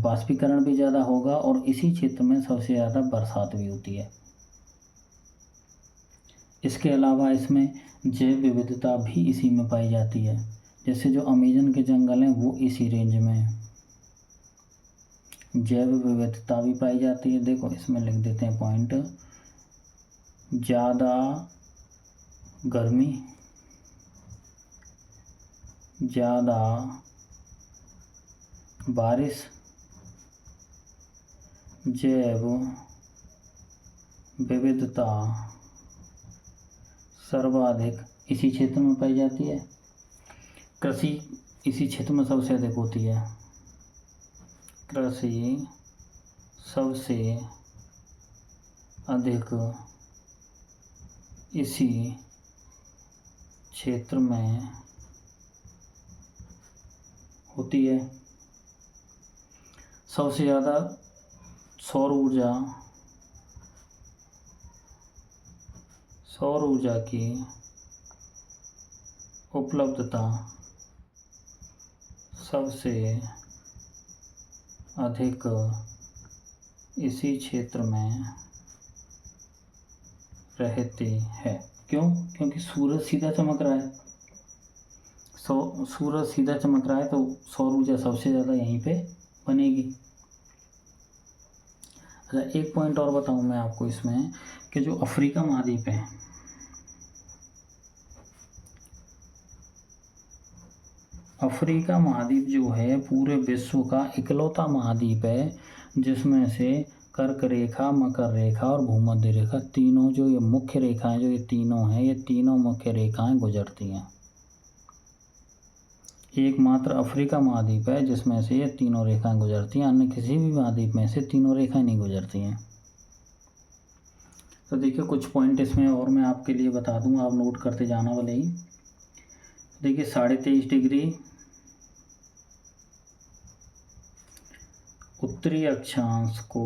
बाष्पीकरण भी ज़्यादा होगा, और इसी क्षेत्र में सबसे ज़्यादा बरसात भी होती है। इसके अलावा इसमें जैव विविधता भी इसी में पाई जाती है। जैसे जो अमेजन के जंगल हैं वो इसी रेंज में है। जैव विविधता भी पाई जाती है। देखो इसमें लिख देते हैं पॉइंट, ज़्यादा गर्मी, ज़्यादा बारिश, जैव विविधता सर्वाधिक इसी क्षेत्र में पाई जाती है। कृषि इसी क्षेत्र में सबसे अधिक होती है। कृषि सबसे अधिक इसी क्षेत्र में होती है। सबसे ज़्यादा सौर ऊर्जा की उपलब्धता सबसे अधिक इसी क्षेत्र में रहती है। क्यों? क्योंकि सूरज सीधा चमक रहा है। सूरज सीधा चमक रहा है तो सौर ऊर्जा सबसे ज़्यादा यहीं पे बनेगी। अच्छा, एक पॉइंट और बताऊं मैं आपको इसमें कि जो अफ्रीका महाद्वीप है, अफ्रीका महाद्वीप जो है पूरे विश्व का इकलौता महाद्वीप है जिसमें से कर्क रेखा, मकर रेखा और भूमध्य रेखा तीनों जो ये मुख्य रेखाएं, जो ये तीनों हैं, ये तीनों मुख्य रेखाएं गुजरती हैं। एकमात्र अफ्रीका महाद्वीप है जिसमें से ये तीनों रेखाएं गुजरती हैं, अन्य किसी भी महाद्वीप में से तीनों रेखाएं नहीं गुजरती हैं। तो देखिए कुछ पॉइंट इसमें और मैं आपके लिए बता दूं, आप नोट करते जाना वाले ही। देखिए 23.5 डिग्री उत्तरी अक्षांश को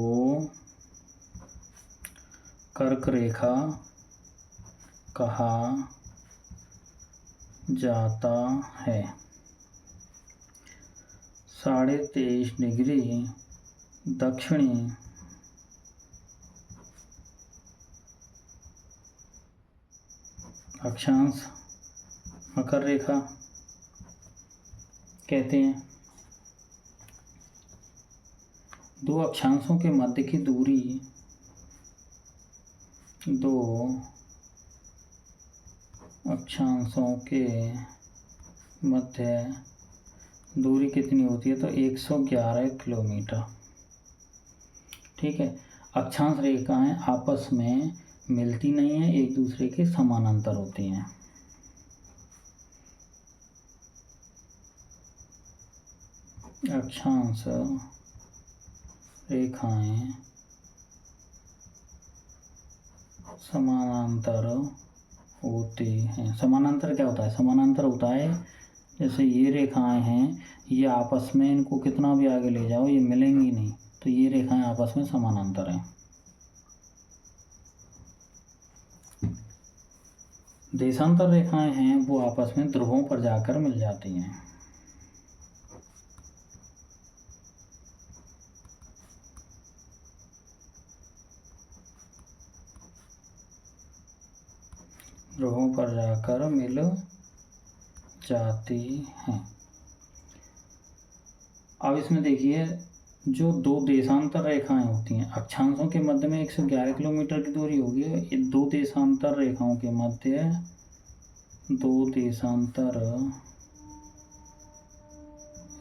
कर्क रेखा कहा जाता है। 23.5 डिग्री दक्षिणी अक्षांश मकर रेखा कहते हैं। दो अक्षांशों के मध्य की दूरी, दो अक्षांशों के मध्य दूरी कितनी होती है? तो 111 किलोमीटर। ठीक है। अक्षांश रेखाएं आपस में मिलती नहीं हैं, एक दूसरे के समानांतर होती हैं। अक्षांश रेखाएं समानांतर होती हैं। समानांतर क्या होता है? समानांतर होता है जैसे ये रेखाएं हैं, ये आपस में, इनको कितना भी आगे ले जाओ ये मिलेंगी नहीं, तो ये रेखाएं आपस में समानांतर हैं। देशांतर रेखाएं हैं वो आपस में ध्रुवों पर जाकर मिल जाती हैं। ध्रुवों पर जाकर मिल जाती हैं। अब इसमें देखिए, जो दो देशांतर रेखाएं होती हैं, अक्षांशों के मध्य में 111 किलोमीटर की दूरी होगी। ये दो देशांतर रेखाओं के मध्य, दो देशांतर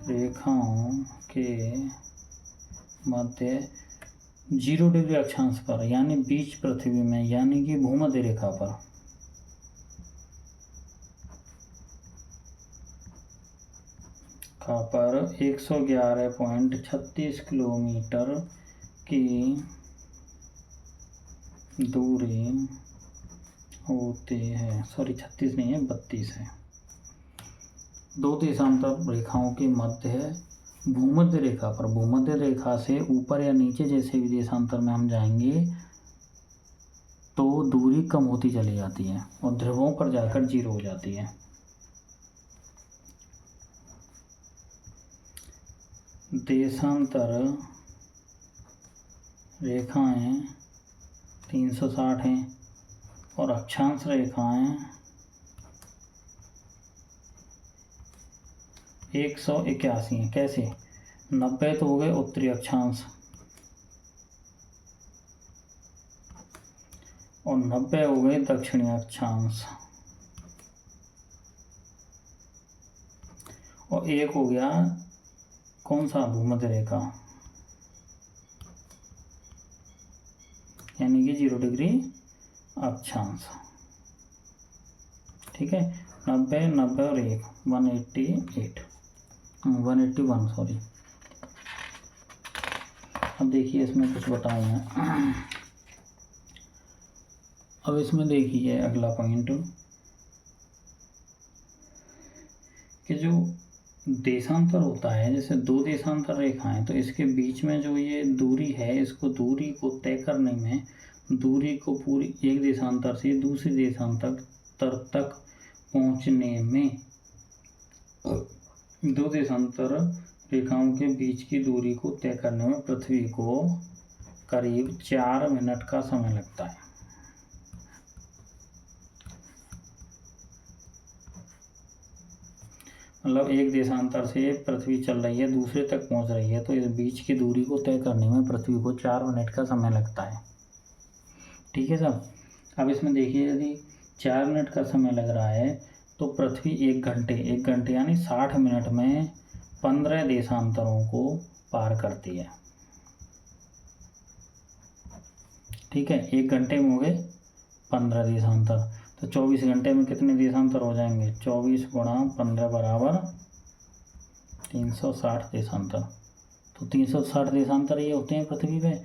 रेखाओं के मध्य 0 डिग्री अक्षांश पर, यानी बीच पृथ्वी में, यानी कि भूमध्य रेखा पर पर 111.36 किलोमीटर की दूरी होती है। सॉरी, 36 नहीं है, 32 है। दो देशांतर रेखाओं के मध्य भूमध्य रेखा पर, भूमध्य रेखा से ऊपर या नीचे जैसे भी देशांतर में हम जाएंगे तो दूरी कम होती चली जाती है और ध्रुवों पर जाकर 0 हो जाती है। देशांतर रेखाएं 360 हैं और अक्षांश रेखाएं 181 हैं। कैसे? 90 तो हो गए उत्तरी अक्षांश और 90 हो गए दक्षिणी अक्षांश, और एक हो गया कौन सा? भूमध्य रेखा, यानी कि 0 डिग्री अक्षांश। ठीक है। 90, 90 और 1, 181, सॉरी। अब देखिए इसमें कुछ बताऊँ मैं। अब इसमें देखिए अगला पॉइंट कि जो देशांतर होता है, जैसे दो देशांतर रेखाएं, तो इसके बीच में जो ये दूरी है, इसको दूरी को तय करने में, दूरी को पूरी एक देशांतर से दूसरे देशांतर तक पहुंचने में, दो देशांतर रेखाओं के बीच की दूरी को तय करने में पृथ्वी को करीब 4 मिनट का समय लगता है। मतलब एक देशांतर से पृथ्वी चल रही है, दूसरे तक पहुंच रही है, तो इस बीच की दूरी को तय करने में पृथ्वी को 4 मिनट का समय लगता है। ठीक है साहब। अब इसमें देखिए, यदि 4 मिनट का समय लग रहा है तो पृथ्वी 1 घंटे यानी 60 मिनट में 15 देशांतरों को पार करती है। ठीक है। 1 घंटे में हो गए 15 देशांतर, तो 24 घंटे में कितने देशांतर हो जाएंगे? 24 गुणा 15 बराबर 360 देशांतर। तो 360 देशांतर ये होते हैं पृथ्वी पे।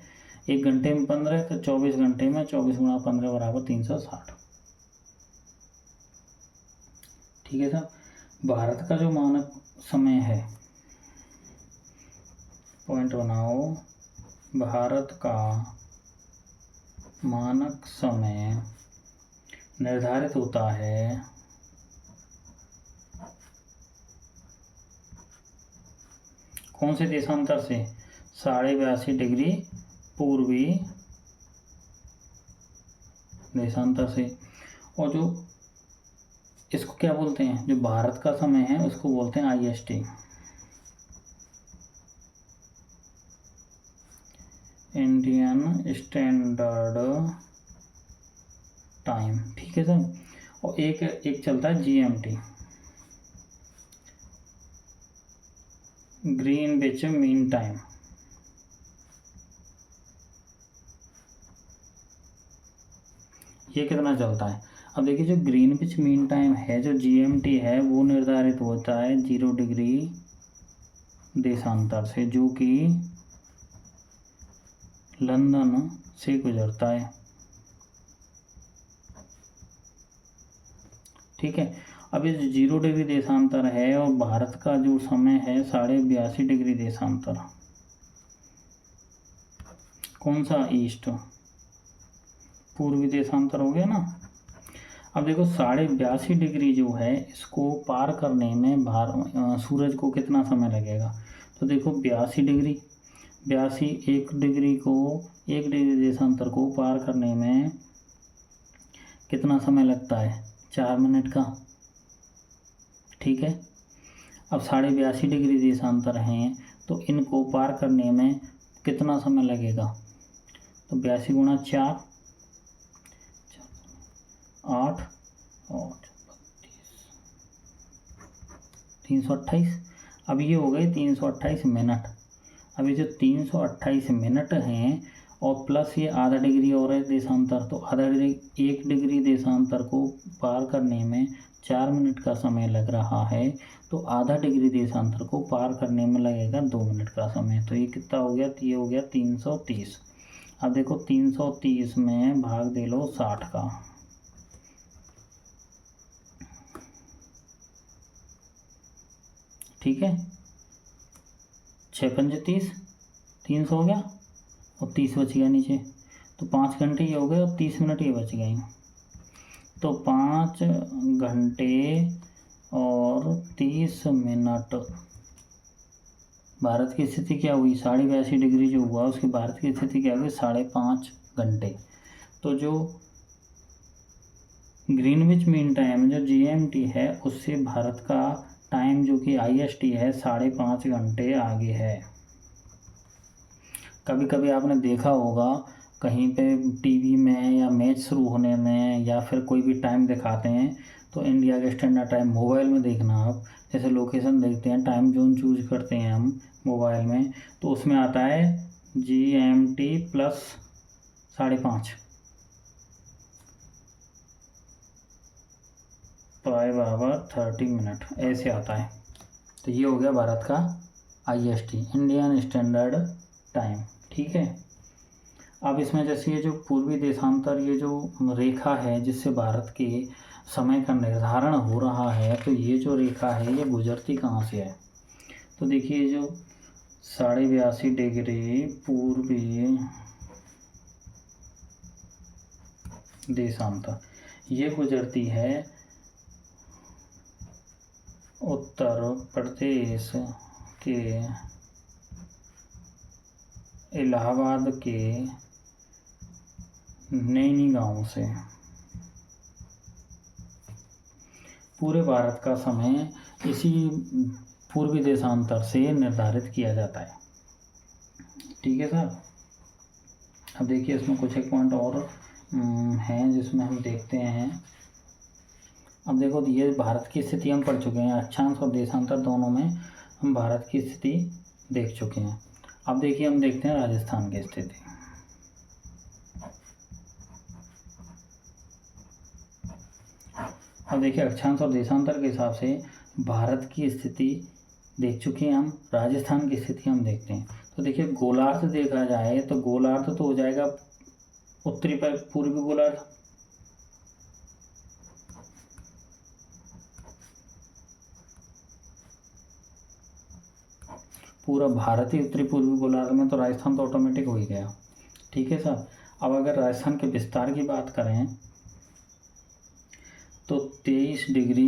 1 घंटे में 15, तो 24 घंटे में 24 गुणा 15 बराबर 360। ठीक है साहब। भारत का जो मानक समय है, पॉइंट बनाओ, भारत का मानक समय निर्धारित होता है कौन से देशांतर से? 82.5 डिग्री पूर्वी देशांतर से। और जो इसको क्या बोलते हैं, जो भारत का समय है उसको बोलते हैं IST, इंडियन स्टैंडर्ड टाइम। ठीक है सर। और एक चलता है GMT, ग्रीनविच मीन टाइम। ये कितना चलता है? अब देखिए, जो ग्रीनविच मीन टाइम है, जो GMT है, वो निर्धारित होता है 0 डिग्री देशांतर से, जो कि लंदन से गुजरता है। ठीक है। अब ये 0 डिग्री देशांतर है और भारत का जो समय है 82.5 डिग्री देशांतर। कौन सा? ईस्ट, पूर्वी देशांतर हो गया ना। अब देखो 82.5 डिग्री जो है, इसको पार करने में सूरज को कितना समय लगेगा? तो देखो 82 डिग्री, 1 डिग्री देशांतर को पार करने में कितना समय लगता है? 4 मिनट का। ठीक है। अब 82.5 डिग्री देशांतर हैं, तो इनको पार करने में कितना समय लगेगा? तो 82 गुणा 4, 8 और 328। अब ये हो गए 328 मिनट। अब ये जो 328 मिनट हैं और प्लस ये आधा डिग्री और है देशांतर, तो आधा डिग्री 1 डिग्री देशांतर को पार करने में 4 मिनट का समय लग रहा है, तो आधा डिग्री देशांतर को पार करने में लगेगा 2 मिनट का समय। तो ये कितना हो गया? ये हो गया 330। अब देखो 330 में भाग दे लो 60 का। ठीक है। 6 पंजे 30, 300 हो गया और 30 बच गया नीचे, तो 5 घंटे ये हो गए और 30 मिनट ये बच गए। तो 5 घंटे और 30 मिनट। भारत की स्थिति क्या हुई? 82.5 डिग्री जो हुआ, उसकी भारत की स्थिति क्या हुई? 5.5 घंटे। तो जो ग्रीनविच मीन टाइम, जो GMT है, उससे भारत का टाइम जो कि IST है 5.5 घंटे आगे है। कभी कभी आपने देखा होगा कहीं पे टीवी में या मैच शुरू होने में या फिर कोई भी टाइम दिखाते हैं, तो इंडिया के स्टैंडर्ड टाइम मोबाइल में देखना आप, जैसे लोकेशन देखते हैं, टाइम जोन चूज करते हैं हम मोबाइल में, तो उसमें आता है GMT प्लस 5.5, 5 आवर 30 मिनट ऐसे आता है। तो ये हो गया भारत का IST, इंडियन स्टैंडर्ड टाइम। ठीक है। अब इसमें जैसे ये जो पूर्वी देशांतर, ये जो रेखा है जिससे भारत के समय का निर्धारण हो रहा है, तो ये जो रेखा है ये गुजरती कहाँ से है? तो देखिए, जो 82.5 डिग्री पूर्वी देशांतर, ये गुजरती है उत्तर प्रदेश के इलाहाबाद के नैनी गांव से। पूरे भारत का समय इसी पूर्वी देशांतर से निर्धारित किया जाता है। ठीक है सर। अब देखिए, इसमें कुछ एक पॉइंट और हैं जिसमें हम देखते हैं। अब देखो, ये भारत की स्थिति हम पढ़ चुके हैं, अक्षांश और देशांतर दोनों में हम भारत की स्थिति देख चुके हैं। अब देखिए, हम देखते हैं राजस्थान की स्थिति। अब देखिए, अक्षांश और देशांतर के हिसाब से भारत की स्थिति देख चुके हैं हम, राजस्थान की स्थिति हम देखते हैं। तो देखिए, गोलार्ध देखा जाए तो गोलार्ध तो हो जाएगा उत्तरी पर पूर्वी गोलार्ध, पूरा भारत ही उत्तरी पूर्वी गोलार्ध में, तो राजस्थान तो ऑटोमेटिक हो ही गया। ठीक है सर। अब अगर राजस्थान के विस्तार की बात करें तो 23 डिग्री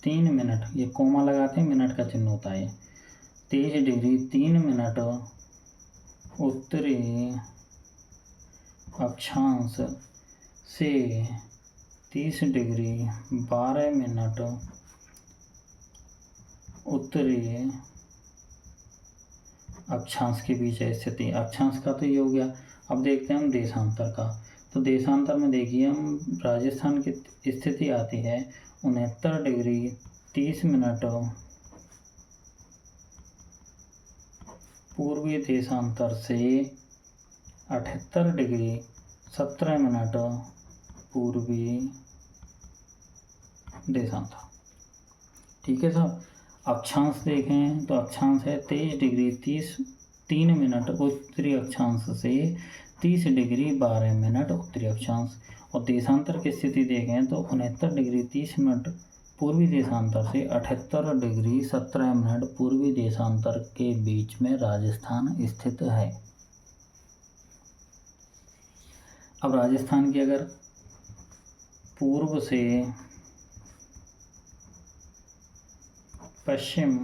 3 मिनट, ये कोमा लगाते हैं, मिनट का चिन्ह होता है, 23 डिग्री 3 मिनट उत्तरी अक्षांश से 30 डिग्री 12 मिनट उत्तरी अक्षांश के बीच स्थिति। अक्षांश का तो ये हो गया। अब देखते हैं हम देशांतर का। तो देशांतर में देखिए हम राजस्थान की स्थिति आती है 69 डिग्री 30 मिनट पूर्वी देशांतर से 78 डिग्री 17 मिनट पूर्वी देशांतर। ठीक है साहब। अक्षांश देखें तो अक्षांश है 23 डिग्री 3 मिनट उत्तरी अक्षांश से 30 डिग्री 12 मिनट उत्तरी अक्षांश। और देशांतर की स्थिति देखें तो 69 डिग्री 30 मिनट पूर्वी देशांतर से 78 डिग्री 17 मिनट पूर्वी देशांतर के बीच में राजस्थान स्थित है। अब राजस्थान की अगर पूर्व से पश्चिम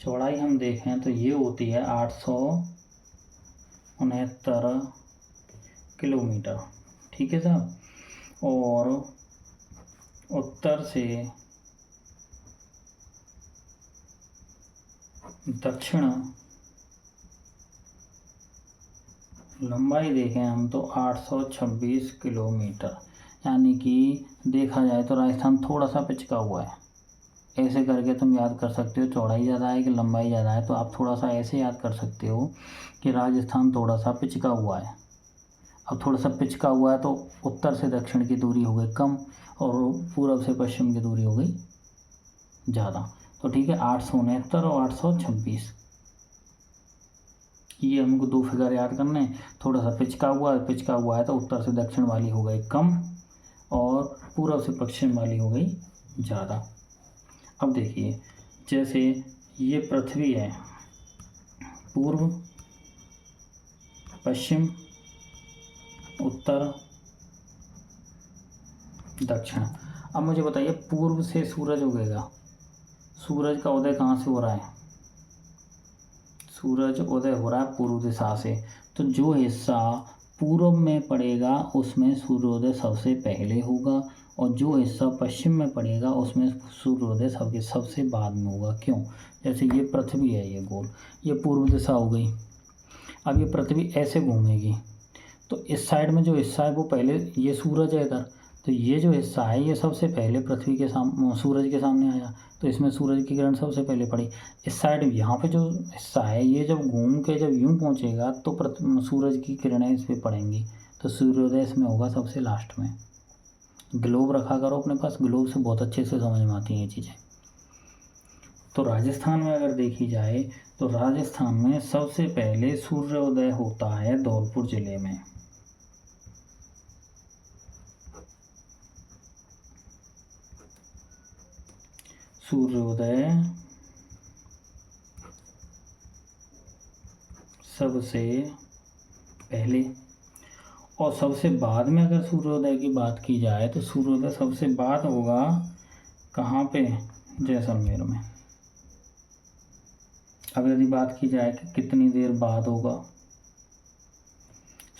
चौड़ाई हम देखें तो ये होती है 869 किलोमीटर। ठीक है साहब। और उत्तर से दक्षिण लंबाई देखें हम तो 826 किलोमीटर। यानी कि देखा जाए तो राजस्थान थोड़ा सा पिचका हुआ है। ऐसे करके तुम याद कर सकते हो चौड़ाई ज़्यादा है कि लंबाई ज़्यादा है। तो आप थोड़ा सा ऐसे याद कर सकते हो कि राजस्थान थोड़ा सा पिचका हुआ है। अब थोड़ा सा पिचका हुआ है तो उत्तर से दक्षिण की दूरी हो गई कम और पूर्व से पश्चिम की दूरी हो गई ज़्यादा। तो ठीक है 869 और 826 ये हमको दो फिगर याद करने हैं। थोड़ा सा पिचका हुआ है तो उत्तर से दक्षिण वाली हो गई कम और पूर्व से पश्चिम वाली हो गई ज़्यादा। अब देखिए जैसे ये पृथ्वी है पूर्व पश्चिम उत्तर दक्षिण। अब मुझे बताइए पूर्व से सूरज उगेगा। सूरज का उदय कहाँ से हो रहा है? सूरज उदय हो रहा है पूर्व दिशा से। तो जो हिस्सा पूर्व में पड़ेगा उसमें सूर्योदय सबसे पहले होगा और जो हिस्सा पश्चिम में पड़ेगा उसमें सूर्योदय सबसे बाद में होगा। क्यों? जैसे ये पृथ्वी है, ये गोल, ये पूर्व दिशा हो गई। अब ये पृथ्वी ऐसे घूमेगी तो इस साइड में जो हिस्सा है वो पहले, ये सूरज है इधर, तो ये जो हिस्सा है ये सबसे पहले पृथ्वी के सामने सूरज के सामने आया तो इसमें सूरज की किरण सबसे पहले पड़ी। इस साइड यहाँ पे जो हिस्सा है ये जब घूम के जब यूं पहुँचेगा तो सूरज की किरणें इस पर पड़ेंगी तो सूर्योदय इसमें होगा सबसे लास्ट में। ग्लोब रखा करो अपने पास, ग्लोब से बहुत अच्छे से समझ में आती हैं ये चीज़ें। तो राजस्थान में अगर देखी जाए तो राजस्थान में सबसे पहले सूर्योदय होता है धौलपुर जिले में। सूर्योदय सबसे पहले। और सबसे बाद में अगर सूर्योदय की बात की जाए तो सूर्योदय सबसे बाद होगा कहाँ पे? जैसलमेर में। अब यदि बात की जाए कि कितनी देर बाद होगा,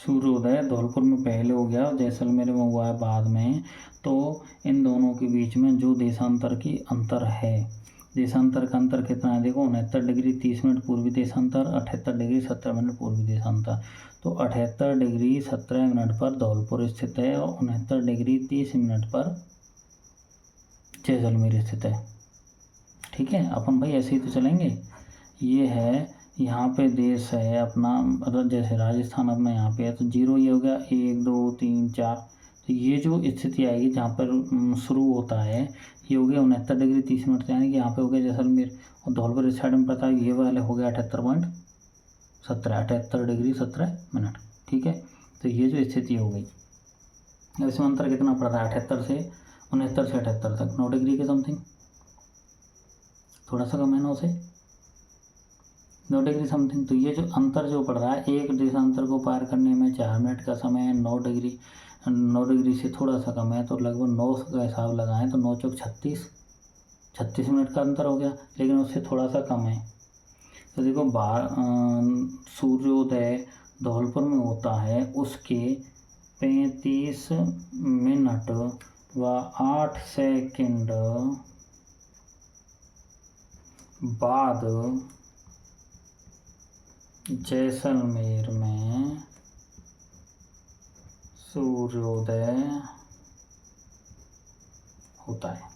सूर्योदय धौलपुर में पहले हो गया और जैसलमेर में हुआ है बाद में। तो इन दोनों के बीच में जो देशांतर की अंतर है, देशांतर का अंतर कितना है? देखो 69 डिग्री 30 मिनट पूर्वी देशांतर, 78 डिग्री 17 मिनट पूर्वी देशांतर। तो 78 डिग्री 17 मिनट पर धौलपुर स्थित है और 69 डिग्री 30 मिनट पर जैसलमेर स्थित है। ठीक है, अपन भाई ऐसे ही तो चलेंगे। ये है यहाँ पे देश है अपना, जैसे राजस्थान अपना यहाँ पे है तो 0 ये हो गया 1 2 3 4। तो ये जो स्थिति आएगी जहाँ पर शुरू होता है ये हो गया 69 डिग्री 30 मिनट, यानी कि यहाँ पे हो गया जैसलमेर और धौलपुर इस साइड में पता है ये वाले हो गया 78 डिग्री 17 मिनट। ठीक है, तो ये जो स्थिति हो गई इसमें अंतर कितना पड़ रहा है? 78 से 78 तक 9 डिग्री के समथिंग, थोड़ा सा कम है 9 से 9 डिग्री समथिंग। तो ये जो अंतर जो पड़ रहा है, एक देशांतर को पार करने में 4 मिनट का समय है। 9 डिग्री से थोड़ा सा कम है तो लगभग 9 का हिसाब लगाएं तो 9 चौक 36 36 मिनट का अंतर हो गया, लेकिन उससे थोड़ा सा कम है। तो देखो सूर्योदय धौलपुर में होता है, उसके 35 मिनट व 8 सेकंड बाद जैसलमेर में सूर्योदय होता है।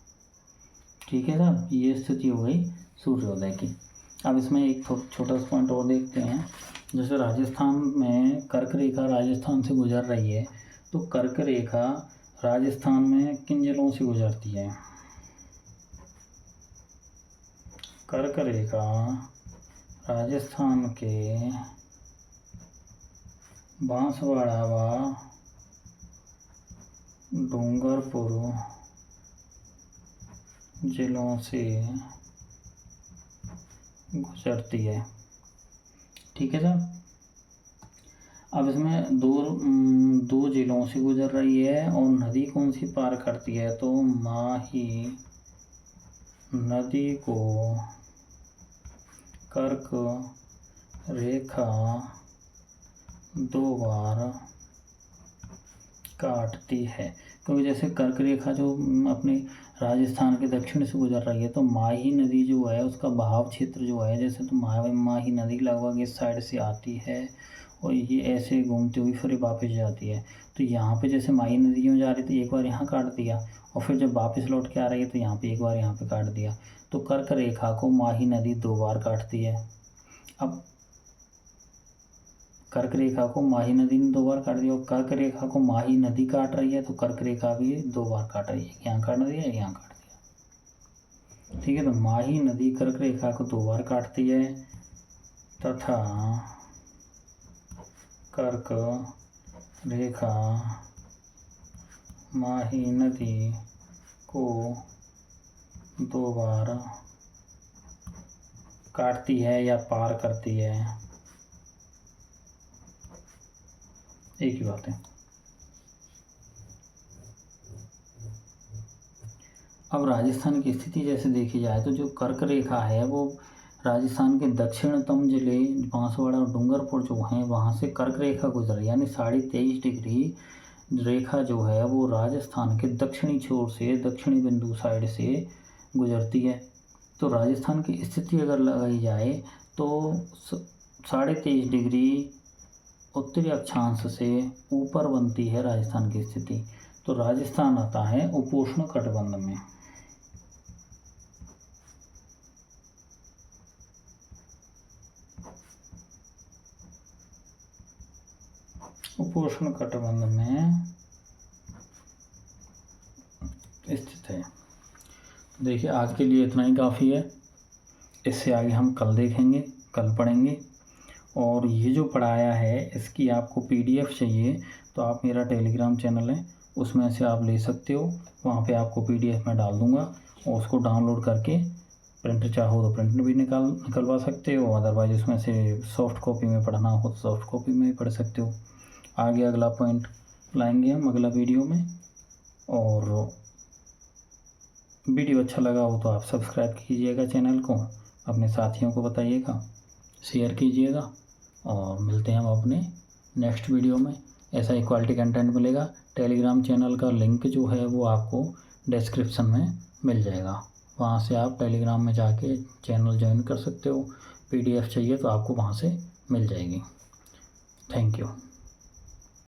ठीक है साहब, ये स्थिति हो गई सूर्योदय की। अब इसमें एक छोटा सा पॉइंट और देखते हैं। जैसे राजस्थान में कर्क रेखा राजस्थान से गुजर रही है, तो कर्क रेखा राजस्थान में किन जिलों से गुजरती है? कर्क रेखा राजस्थान के बांसवाड़ा व डूंगरपुर जिलों से गुजरती है। ठीक है साहब। अब इसमें दो जिलों से गुजर रही है, और नदी कौन सी पार करती है? तो माही नदी को कर्क रेखा 2 बार काटती है, क्योंकि जैसे कर्क रेखा जो अपने राजस्थान के दक्षिण से गुजर रही है, तो माही नदी जो है उसका बहाव क्षेत्र जो है, जैसे तो माही नदी लगभग इस साइड से आती है और ये ऐसे घूमती हुई फिर वापस जाती है। तो यहाँ पे जैसे माही नदी में जा रही थी, एक बार यहाँ काट दिया, और फिर जब वापस लौट के आ रही है तो यहाँ पे एक बार यहाँ पे काट दिया। तो कर्क रेखा को माही नदी 2 बार काटती है। अब कर्क रेखा को माही नदी ने 2 बार काट दिया, और कर्क रेखा को माही नदी काट रही है, तो कर्क रेखा भी 2 बार काट रही है। यहाँ काट दिया, यहाँ काट दिया। ठीक है, तो माही नदी कर्क रेखा को 2 बार काटती है, तथा कर्क रेखा माही नदी को 2 बार काटती है या पार करती है, एक ही बात है। अब राजस्थान की स्थिति जैसे देखी जाए, तो जो कर्क रेखा है वो राजस्थान के दक्षिणतम जिले बांसवाड़ा और डूंगरपुर जो हैं वहाँ से कर्क रेखा गुजर, यानी 23.5 डिग्री रेखा जो है वो राजस्थान के दक्षिणी छोर से, दक्षिणी बिंदु साइड से गुजरती है। तो राजस्थान की स्थिति अगर लगाई जाए तो 23.5 डिग्री उत्तरी अक्षांश से ऊपर बनती है राजस्थान की स्थिति। तो राजस्थान आता है उपोष्ण कटिबंध में। उपोष्ण कटिबंध में स्थित है। देखिए, आज के लिए इतना ही काफ़ी है। इससे आगे हम कल देखेंगे, कल पढ़ेंगे। और ये जो पढ़ाया है इसकी आपको PDF चाहिए तो आप मेरा टेलीग्राम चैनल है उसमें से आप ले सकते हो। वहाँ पे आपको PDF में डाल दूँगा, और उसको डाउनलोड करके प्रिंट चाहो तो प्रिंट भी निकलवा सकते हो, अदरवाइज उसमें से सॉफ्ट कॉपी में पढ़ना हो तो सॉफ्ट कॉपी में भी पढ़ सकते हो। आगे अगला पॉइंट लाएंगे हम अगला वीडियो में। और वीडियो अच्छा लगा हो तो आप सब्सक्राइब कीजिएगा चैनल को, अपने साथियों को बताइएगा, शेयर कीजिएगा, और मिलते हैं हम अपने नेक्स्ट वीडियो में। ऐसा ही क्वालिटी कंटेंट मिलेगा। टेलीग्राम चैनल का लिंक जो है वो आपको डिस्क्रिप्शन में मिल जाएगा, वहाँ से आप टेलीग्राम में जाके चैनल ज्वाइन कर सकते हो। PDF चाहिए तो आपको वहाँ से मिल जाएगी। Thank you.